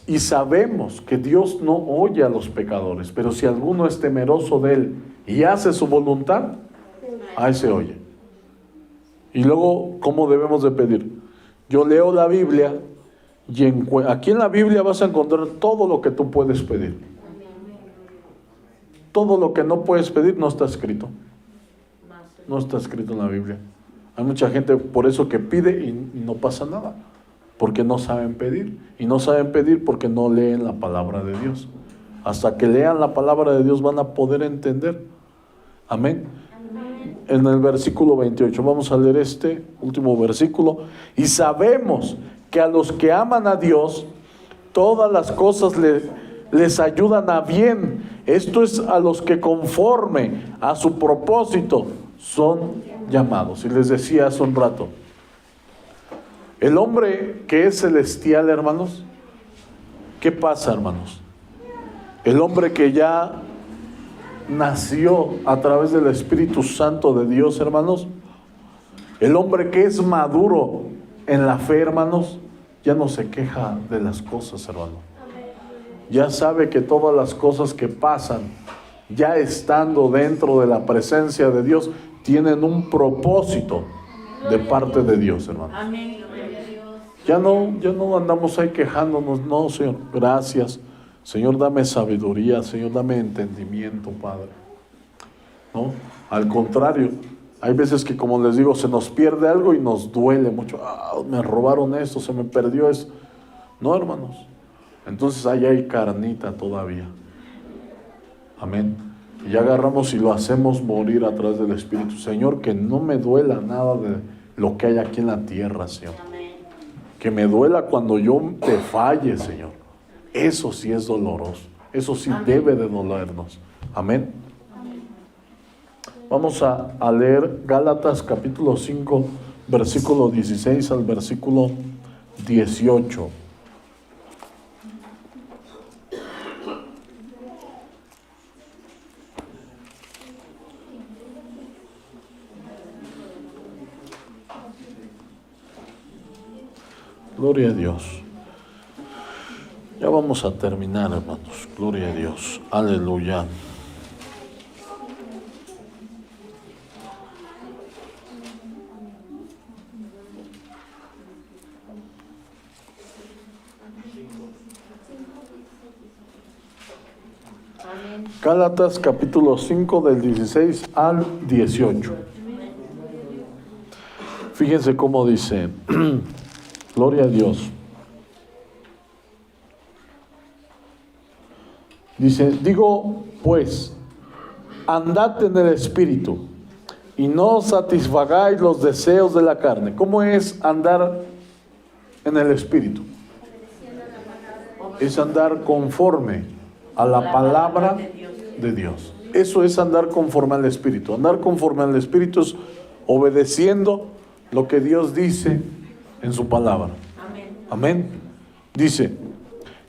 [SPEAKER 1] y sabemos que Dios no oye a los pecadores, pero si alguno es temeroso de Él y hace su voluntad, a ese oye. Y luego, ¿cómo debemos de pedir? Yo leo la Biblia y aquí en la Biblia vas a encontrar todo lo que tú puedes pedir. Todo lo que no puedes pedir no está escrito. No está escrito en la Biblia. Hay mucha gente por eso que pide y no pasa nada, porque no saben pedir. Y no saben pedir porque no leen la palabra de Dios. Hasta que lean la palabra de Dios van a poder entender. Amén. En el versículo 28, vamos a leer este último versículo. Y sabemos que a los que aman a Dios, todas las cosas les ayudan a bien. Esto es a los que conforme a su propósito son llamados. Y les decía hace un rato, el hombre que es celestial, hermanos, ¿qué pasa, hermanos? El hombre que ya nació a través del Espíritu Santo de Dios, hermanos, el hombre que es maduro en la fe, hermanos, ya no se queja de las cosas, hermano. Ya sabe que todas las cosas que pasan, ya estando dentro de la presencia de Dios, tienen un propósito de parte de Dios, hermano. Ya no andamos ahí quejándonos. No, Señor, gracias. Señor, dame sabiduría. Señor, dame entendimiento, Padre. No, al contrario, hay veces que, como les digo, se nos pierde algo y nos duele mucho. Me robaron esto, se me perdió esto. No, hermanos. Entonces ahí hay carnita todavía. Amén. Y ya agarramos y lo hacemos morir a través del Espíritu. Señor, que no me duela nada de lo que hay aquí en la tierra, Señor. Que me duela cuando yo te falle, Señor. Eso sí es doloroso. Eso sí debe de dolernos. Amén. Vamos a leer Gálatas capítulo 5, versículo 16 al versículo 18. Gloria a Dios. Ya vamos a terminar, hermanos. Gloria a Dios. Aleluya. Gálatas capítulo 5 del 16 al 18. Fíjense cómo dice. Gloria a Dios. Dice, digo pues, andad en el Espíritu y no satisfagáis los deseos de la carne. ¿Cómo es andar en el Espíritu? Es andar conforme a la palabra de Dios. Eso es andar conforme al Espíritu. Andar conforme al Espíritu es obedeciendo lo que Dios dice en su palabra. Amén. Dice,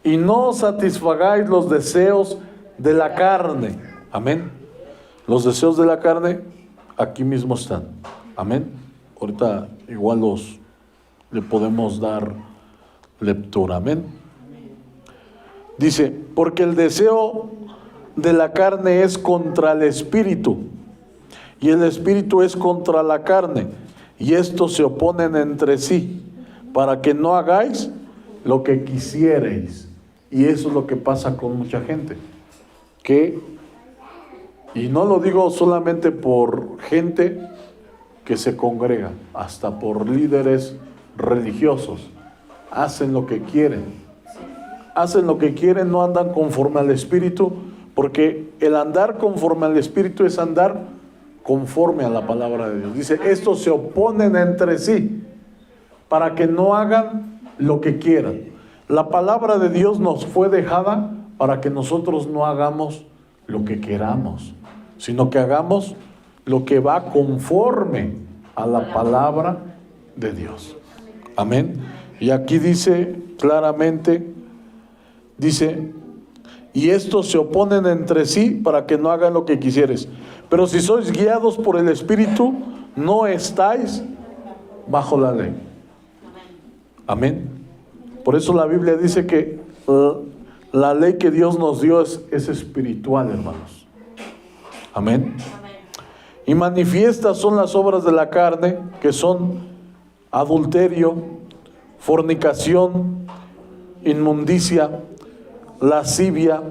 [SPEAKER 1] y no satisfagáis los deseos de la carne. Amén. Los deseos de la carne aquí mismo están. Amén. Ahorita igual le podemos dar lectura. Amén. Dice, porque el deseo de la carne es contra el espíritu, y el espíritu es contra la carne, y estos se oponen entre sí, para que no hagáis lo que quisierais. Y eso es lo que pasa con mucha gente. Y no lo digo solamente por gente que se congrega, hasta por líderes religiosos. Hacen lo que quieren. Hacen lo que quieren, no andan conforme al Espíritu, porque el andar conforme al Espíritu es andar conforme a la palabra de Dios. Dice, estos se oponen entre sí para que no hagan lo que quieran. La palabra de Dios nos fue dejada para que nosotros no hagamos lo que queramos, sino que hagamos lo que va conforme a la palabra de Dios. Amén. Y aquí dice claramente, dice, y estos se oponen entre sí para que no hagan lo que quisieres. Pero si sois guiados por el Espíritu, no estáis bajo la ley. Amén. Por eso la Biblia dice que la ley que Dios nos dio es espiritual, hermanos. Amén. Y manifiestas son las obras de la carne, que son adulterio, fornicación, inmundicia, lascivia,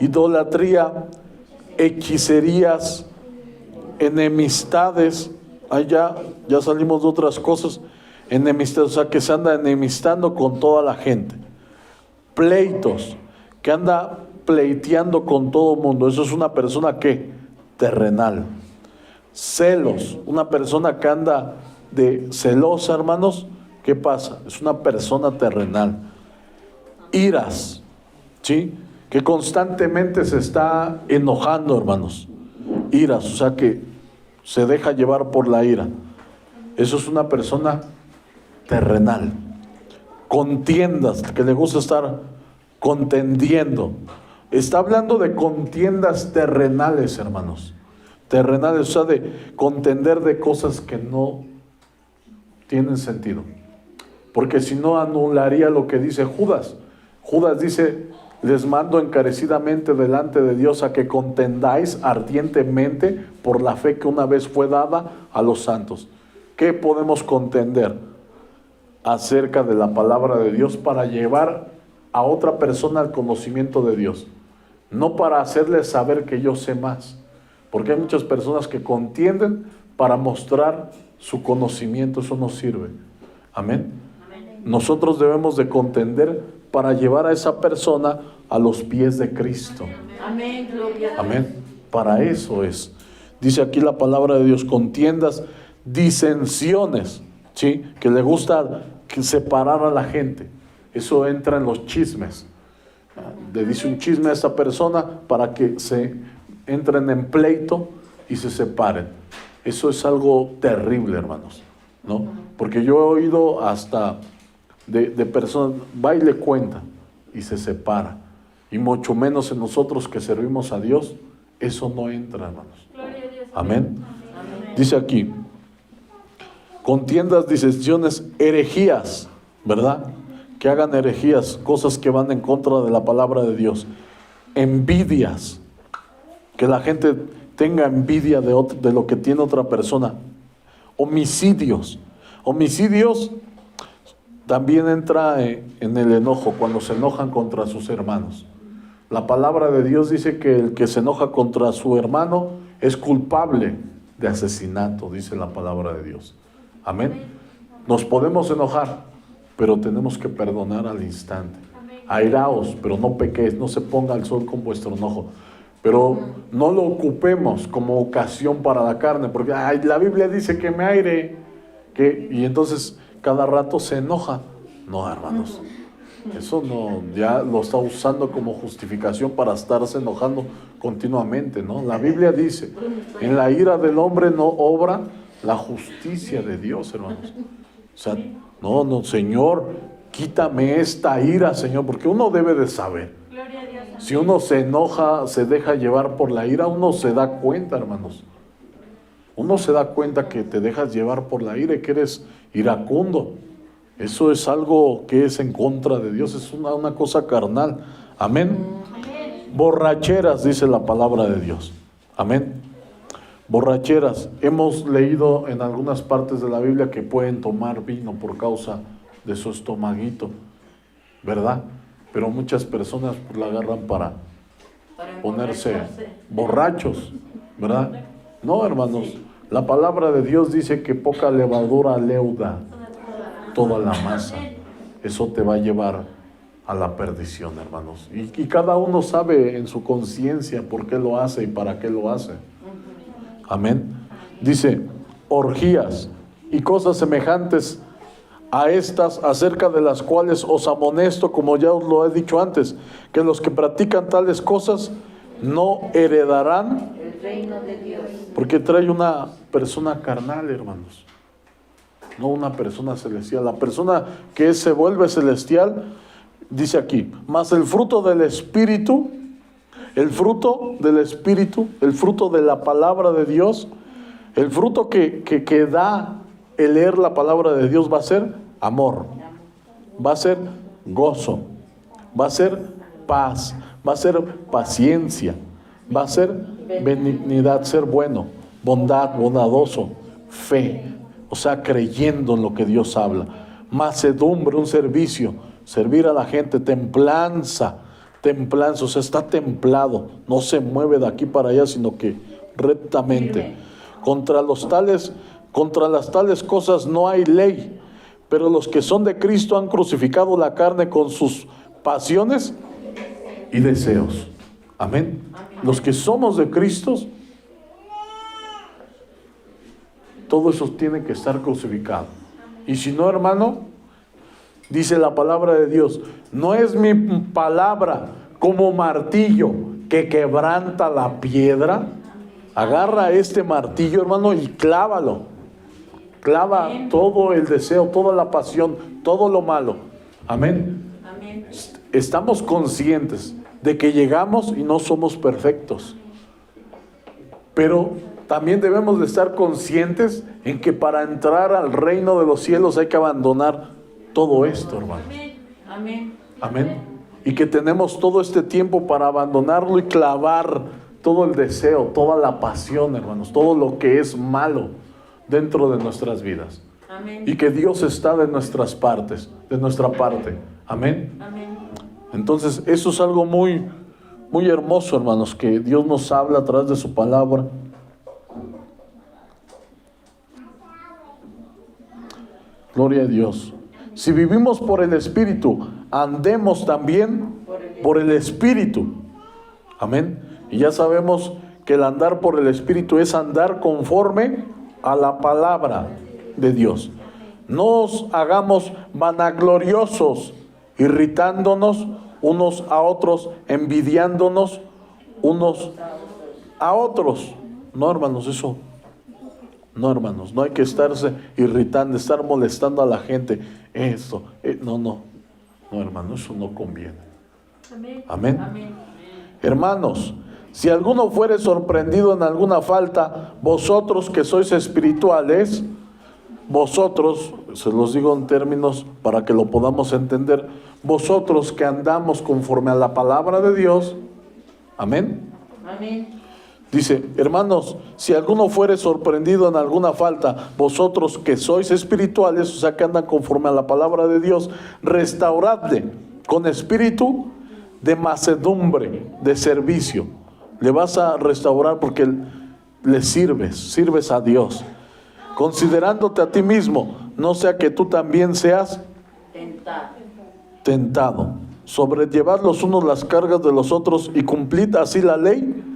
[SPEAKER 1] idolatría, hechicerías, enemistades. Allá ya salimos de otras cosas. Enemistades, o sea, que se anda enemistando con toda la gente. Pleitos, que anda pleiteando con todo el mundo. Eso es una persona que terrenal. Celos, una persona que anda de celosa, hermanos. ¿Qué pasa? Es una persona terrenal. Iras, ¿sí? Que constantemente se está enojando, hermanos. Iras, o sea que se deja llevar por la ira. Eso es una persona terrenal. Contiendas, que le gusta estar contendiendo. Está hablando de contiendas terrenales, hermanos. Terrenales, o sea, de contender de cosas que no tienen sentido. Porque si no, anularía lo que dice Judas. Judas dice: les mando encarecidamente delante de Dios a que contendáis ardientemente por la fe que una vez fue dada a los santos. ¿Qué podemos contender acerca de la palabra de Dios para llevar a otra persona al conocimiento de Dios? No para hacerle saber que yo sé más, porque hay muchas personas que contienden para mostrar su conocimiento. Eso no sirve. Amén. Nosotros debemos de contender para llevar a esa persona a los pies de Cristo.
[SPEAKER 2] Amén, gloria a Dios.
[SPEAKER 1] Amén. Para eso es. Dice aquí la palabra de Dios: contiendas, disensiones, ¿sí? Que le gusta separar a la gente. Eso entra en los chismes. Le dice un chisme a esa persona para que se entren en pleito y se separen. Eso es algo terrible, hermanos, ¿no? Porque yo he oído hasta de personas, va y le cuenta y se separa. Y mucho menos en nosotros que servimos a Dios, eso no entra, hermanos. Amén. Dice aquí: contiendas, disensiones, herejías, ¿verdad? Que hagan herejías, cosas que van en contra de la palabra de Dios. Envidias, que la gente tenga envidia de lo que tiene otra persona. Homicidios. Homicidios también entra en el enojo, cuando se enojan contra sus hermanos. La palabra de Dios dice que el que se enoja contra su hermano es culpable de asesinato, dice la palabra de Dios. Amén. Nos podemos enojar, pero tenemos que perdonar al instante. Airaos, pero no pequéis, no se ponga el sol con vuestro enojo. Pero no lo ocupemos como ocasión para la carne, porque la Biblia dice que me aire, y entonces cada rato se enoja. No, hermanos, eso no, ya lo está usando como justificación para estarse enojando continuamente, ¿no? La Biblia dice: en la ira del hombre no obra la justicia de Dios, hermanos. O sea, no, Señor, quítame esta ira, Señor, porque uno debe de saber. Si uno se enoja, se deja llevar por la ira, uno se da cuenta, hermanos. Uno se da cuenta que te dejas llevar por la ira y que eres iracundo. Eso es algo que es en contra de Dios, es una cosa carnal. Amén. Borracheras, dice la palabra de Dios. Amén. Borracheras. Hemos leído en algunas partes de la Biblia que pueden tomar vino por causa de su estomaguito, ¿verdad? Pero muchas personas la agarran para ponerse borrachos, ¿verdad? No, hermanos, la palabra de Dios dice que poca levadura leuda toda la masa. Eso te va a llevar a la perdición, hermanos. Y cada uno sabe en su conciencia por qué lo hace y para qué lo hace. Amén. Dice: orgías y cosas semejantes a estas, acerca de las cuales os amonesto, como ya os lo he dicho antes, que los que practican tales cosas no heredarán
[SPEAKER 2] el reino de Dios.
[SPEAKER 1] Porque trae una persona carnal, hermanos, no una persona celestial. La persona que se vuelve celestial, dice aquí: mas el fruto del Espíritu, el fruto del Espíritu, el fruto de la palabra de Dios, el fruto que da el leer la palabra de Dios va a ser amor, va a ser gozo, va a ser paz, va a ser paciencia, va a ser benignidad, ser bueno, bondad, bondadoso, fe, o sea, creyendo en lo que Dios habla, Macedumbre, un servicio, servir a la gente, templanza, o sea, está templado, no se mueve de aquí para allá, sino que rectamente. Contra las tales cosas no hay ley, pero los que son de Cristo han crucificado la carne con sus pasiones y deseos. Amén. Los que somos de Cristo, todo eso tiene que estar crucificado. Y si no, hermano, dice la palabra de Dios, no es mi palabra como martillo que quebranta la piedra. Agarra este martillo, hermano, y clávalo. Clava todo el deseo, toda la pasión, todo lo malo. Amén.
[SPEAKER 2] Amén.
[SPEAKER 1] Estamos conscientes de que llegamos y no somos perfectos. Pero también debemos de estar conscientes en que para entrar al reino de los cielos hay que abandonar todo esto, hermano.
[SPEAKER 2] Amén.
[SPEAKER 1] Amén. Y que tenemos todo este tiempo para abandonarlo y clavar todo el deseo, toda la pasión, hermanos, todo lo que es malo dentro de nuestras vidas.
[SPEAKER 2] Amén.
[SPEAKER 1] Y que Dios está de nuestra parte. Amén.
[SPEAKER 2] Amén.
[SPEAKER 1] Entonces, eso es algo muy, muy hermoso, hermanos, que Dios nos habla a través de su palabra. Gloria a Dios. Si vivimos por el Espíritu, andemos también por el Espíritu. Amén. Y ya sabemos que el andar por el Espíritu es andar conforme a la palabra de Dios. No os hagamos vanagloriosos, irritándonos unos a otros, envidiándonos unos a otros. No, hermanos, eso. No, hermanos, no hay que estarse irritando, estar molestando a la gente. Esto, no, hermano, eso no conviene. Amén.
[SPEAKER 2] Amén.
[SPEAKER 1] Hermanos, si alguno fuere sorprendido en alguna falta, vosotros que sois espirituales, vosotros, se los digo en términos para que lo podamos entender, vosotros que andamos conforme a la palabra de Dios, amén.
[SPEAKER 2] Amén.
[SPEAKER 1] Dice, hermanos, si alguno fuere sorprendido en alguna falta, vosotros que sois espirituales, o sea que andan conforme a la palabra de Dios, restauradle con espíritu de mansedumbre, de servicio. Le vas a restaurar porque le sirves a Dios. Considerándote a ti mismo, no sea que tú también seas tentado. Sobrellevad los unos las cargas de los otros y cumplid así la ley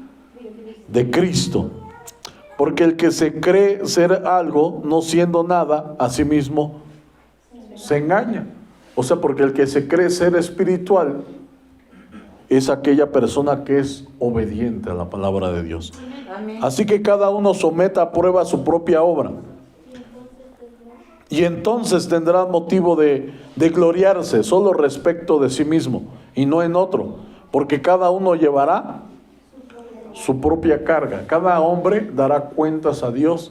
[SPEAKER 1] de Cristo. Porque el que se cree ser algo, no siendo nada, a sí mismo se engaña. O sea, porque el que se cree ser espiritual es aquella persona que es obediente a la palabra de Dios.
[SPEAKER 2] Amén.
[SPEAKER 1] Así que cada uno someta a prueba su propia obra. Y entonces tendrá motivo de gloriarse solo respecto de sí mismo y no en otro. Porque cada uno llevará su propia carga. Cada hombre dará cuentas a Dios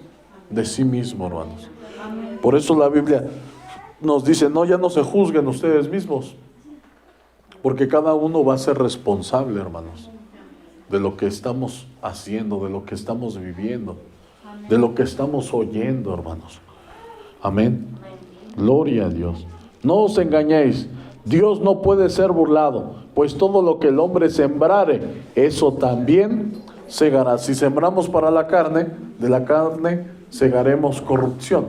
[SPEAKER 1] de sí mismo, hermanos. Por eso la Biblia nos dice, no, ya no se juzguen ustedes mismos. Porque cada uno va a ser responsable, hermanos, de lo que estamos haciendo, de lo que estamos viviendo, de lo que estamos oyendo, hermanos. Amén. Gloria a Dios. No os engañéis, Dios no puede ser burlado, pues todo lo que el hombre sembrare, eso también segará. Si sembramos para la carne, de la carne segaremos corrupción.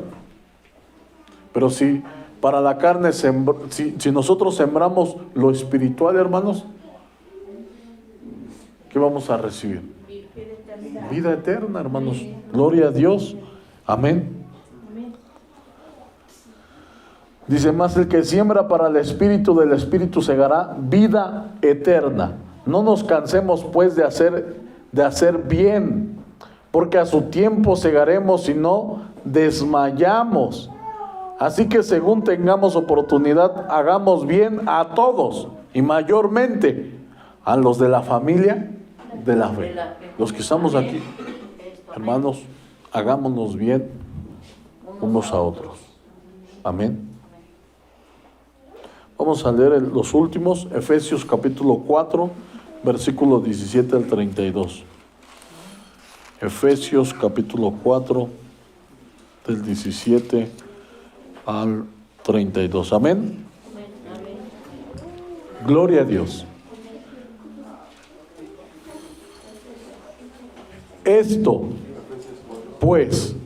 [SPEAKER 1] Pero si para la carne, si nosotros sembramos lo espiritual, hermanos, ¿qué vamos a recibir? Vida eterna, hermanos. Gloria a Dios. Amén. Dice, más el que siembra para el espíritu, del espíritu segará vida eterna. No nos cansemos pues de hacer bien, porque a su tiempo segaremos si no desmayamos. Así que según tengamos oportunidad, hagamos bien a todos, y mayormente a los de la familia de la fe. Los que estamos aquí, hermanos, hagámonos bien unos a otros. Amén. Vamos a leer los últimos, Efesios capítulo 4, versículo 17 al 32. Efesios capítulo 4, del 17 al 32. Amén. Gloria a Dios. Esto, pues,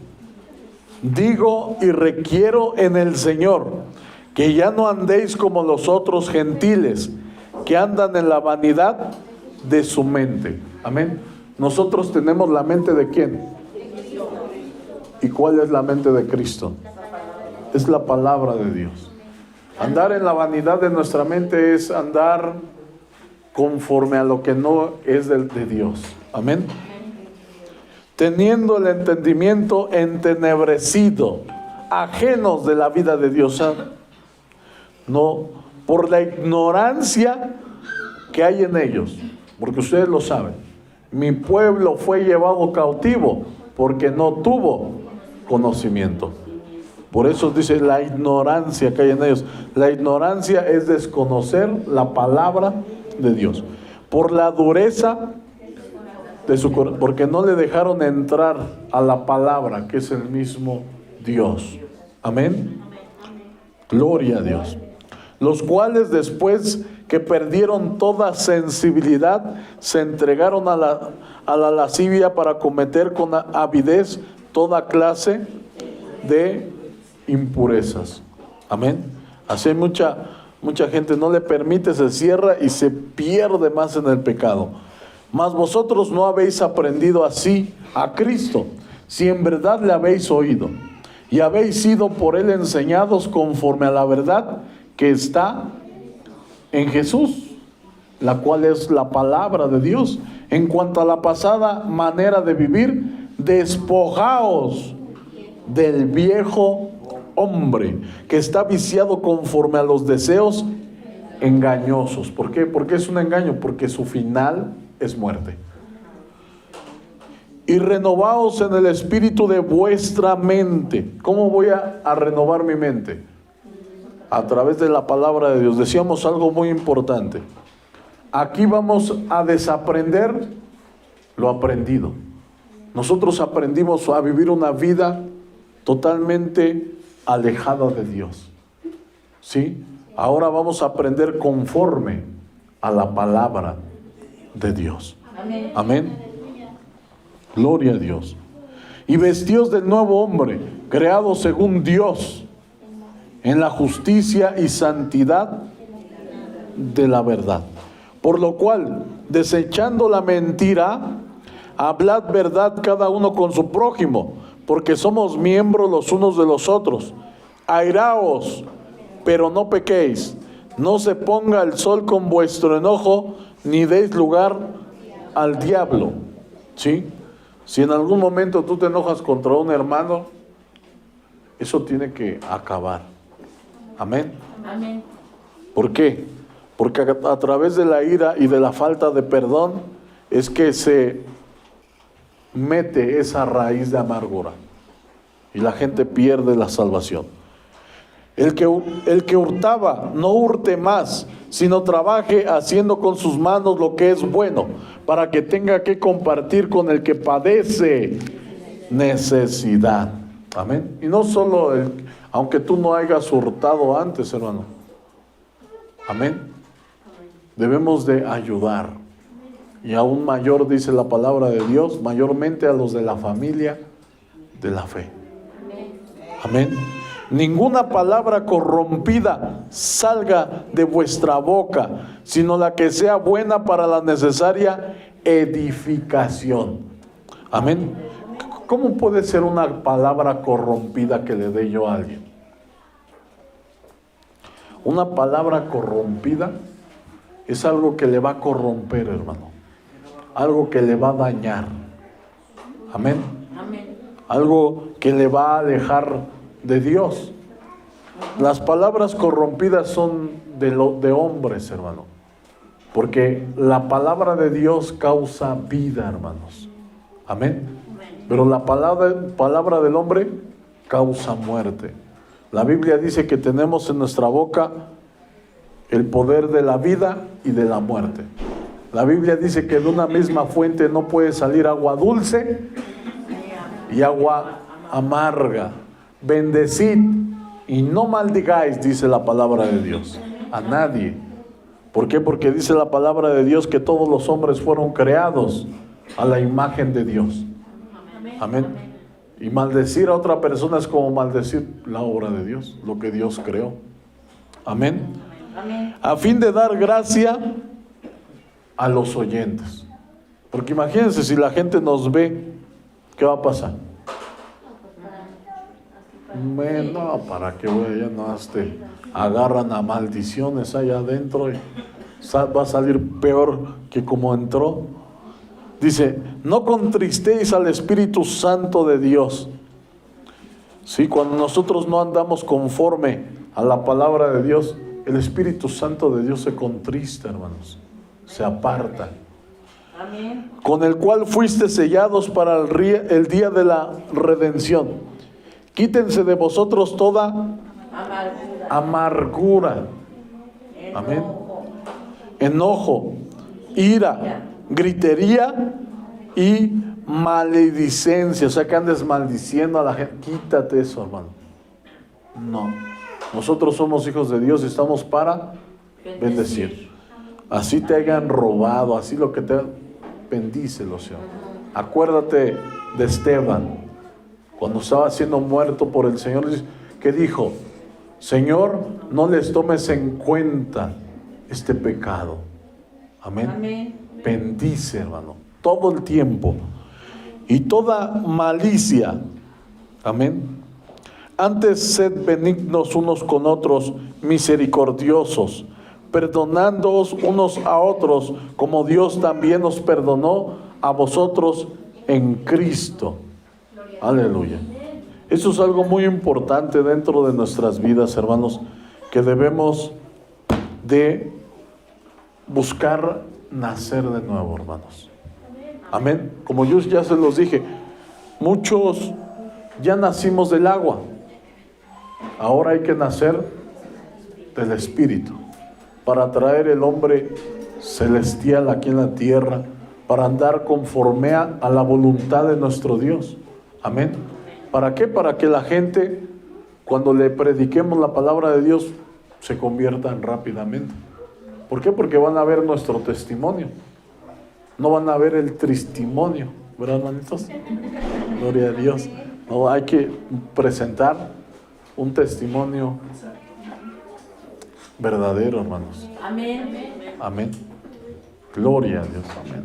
[SPEAKER 1] digo y requiero en el Señor, que ya no andéis como los otros gentiles, que andan en la vanidad de su mente. Amén. Nosotros tenemos la mente de ¿quién? ¿Y cuál es la mente de Cristo? Es la palabra de Dios. Andar en la vanidad de nuestra mente es andar conforme a lo que no es de Dios. Amén. Teniendo el entendimiento entenebrecido, ajenos de la vida de Dios, no por la ignorancia que hay en ellos, porque ustedes lo saben. Mi pueblo fue llevado cautivo porque no tuvo conocimiento. Por eso dice la ignorancia que hay en ellos. La ignorancia es desconocer la palabra de Dios. Por la dureza de su corazón, porque no le dejaron entrar a la palabra, que es el mismo Dios. Amén. Gloria a Dios. Los cuales después que perdieron toda sensibilidad, se entregaron a la lascivia para cometer con avidez toda clase de impurezas. Amén. Así hay mucha gente, no le permite, se cierra y se pierde más en el pecado. Mas vosotros no habéis aprendido así a Cristo, si en verdad le habéis oído, y habéis sido por él enseñados conforme a la verdad que está en Jesús, la cual es la palabra de Dios. En cuanto a la pasada manera de vivir, despojaos del viejo hombre, que está viciado conforme a los deseos engañosos. ¿Por qué? Porque es un engaño, porque su final es muerte. Y renovaos en el espíritu de vuestra mente. ¿Cómo voy a renovar mi mente? A través de la palabra de Dios. Decíamos algo muy importante. Aquí vamos a desaprender lo aprendido. Nosotros aprendimos a vivir una vida totalmente alejada de Dios. ¿Sí? Ahora vamos a aprender conforme a la palabra de Dios. Amén. Amén. Gloria a Dios. Y vestíos del nuevo hombre, creado según Dios, en la justicia y santidad de la verdad. Por lo cual, desechando la mentira, hablad verdad cada uno con su prójimo, porque somos miembros los unos de los otros. Airaos, pero no pequéis. No se ponga el sol con vuestro enojo, ni deis lugar al diablo. ¿Sí? Si en algún momento tú te enojas contra un hermano, eso tiene que acabar. Amén.
[SPEAKER 2] Amén.
[SPEAKER 1] ¿Por qué? Porque a través de la ira y de la falta de perdón es que se mete esa raíz de amargura y la gente pierde la salvación. El que hurtaba, no hurte más, sino trabaje haciendo con sus manos lo que es bueno, para que tenga que compartir con el que padece necesidad. Amén. Y no solo aunque tú no hayas hurtado antes, hermano. Amén. Debemos de ayudar. Y aún mayor, dice la palabra de Dios, mayormente a los de la familia de la fe. Amén. Ninguna palabra corrompida salga de vuestra boca, sino la que sea buena para la necesaria edificación. Amén. ¿Cómo puede ser una palabra corrompida que le dé yo a alguien? Una palabra corrompida es algo que le va a corromper, hermano. Algo que le va a dañar. Amén.
[SPEAKER 2] Amén.
[SPEAKER 1] Algo que le va a alejar de Dios. Las palabras corrompidas son de hombres, hermano. Porque la palabra de Dios causa vida, hermanos. Amén. Pero la palabra del hombre causa muerte. La Biblia dice que tenemos en nuestra boca el poder de la vida y de la muerte. La Biblia dice que de una misma fuente no puede salir agua dulce y agua amarga. Bendecid Y no maldigáis, dice la palabra de Dios, a nadie. ¿Por qué? Porque dice la palabra de Dios que todos los hombres fueron creados a la imagen de Dios. Amén. Y maldecir a otra persona es como maldecir la obra de Dios, lo que Dios creó. Amén.
[SPEAKER 2] Amén.
[SPEAKER 1] A fin de dar gracia a los oyentes. Porque imagínense, si la gente nos ve, ¿qué va a pasar? No, ¿para qué voy allá? No, agarran a maldiciones allá adentro y va a salir peor que como entró. Dice, no contristéis al Espíritu Santo de Dios. Sí, cuando nosotros no andamos conforme a la palabra de Dios, el Espíritu Santo de Dios se contrista, hermanos, se aparta.
[SPEAKER 2] Amén.
[SPEAKER 1] Con el cual fuiste sellados para el día de la redención. Quítense de vosotros toda amargura. Amén. Enojo, ira, gritería y maledicencia. O sea, que andes maldiciendo a la gente. Quítate eso, hermano. No. Nosotros somos hijos de Dios y estamos para bendecir. Así te hayan robado, así lo que te bendícelo, Señor. Acuérdate de Esteban, cuando estaba siendo muerto por el Señor, que dijo: Señor, no les tomes en cuenta este pecado. Amén.
[SPEAKER 2] Amén.
[SPEAKER 1] Bendice, hermano, todo el tiempo. Y toda malicia. Amén. Antes sed benignos unos con otros, misericordiosos, perdonándoos unos a otros, como Dios también os perdonó a vosotros en Cristo. Aleluya. Eso es algo muy importante dentro de nuestras vidas, hermanos, que debemos de buscar nacer de nuevo, hermanos. Amén. Como yo ya se los dije, muchos ya nacimos del agua. Ahora hay que nacer del Espíritu para traer el hombre celestial aquí en la tierra, para andar conforme a la voluntad de nuestro Dios. Amén. ¿Para qué? Para que la gente, cuando le prediquemos la palabra de Dios, se conviertan rápidamente. ¿Por qué? Porque van a ver nuestro testimonio. No van a ver el testimonio, ¿verdad, hermanitos? Gloria a Dios. No, hay que presentar un testimonio verdadero, hermanos.
[SPEAKER 2] Amén.
[SPEAKER 1] Amén. Gloria a Dios. Amén.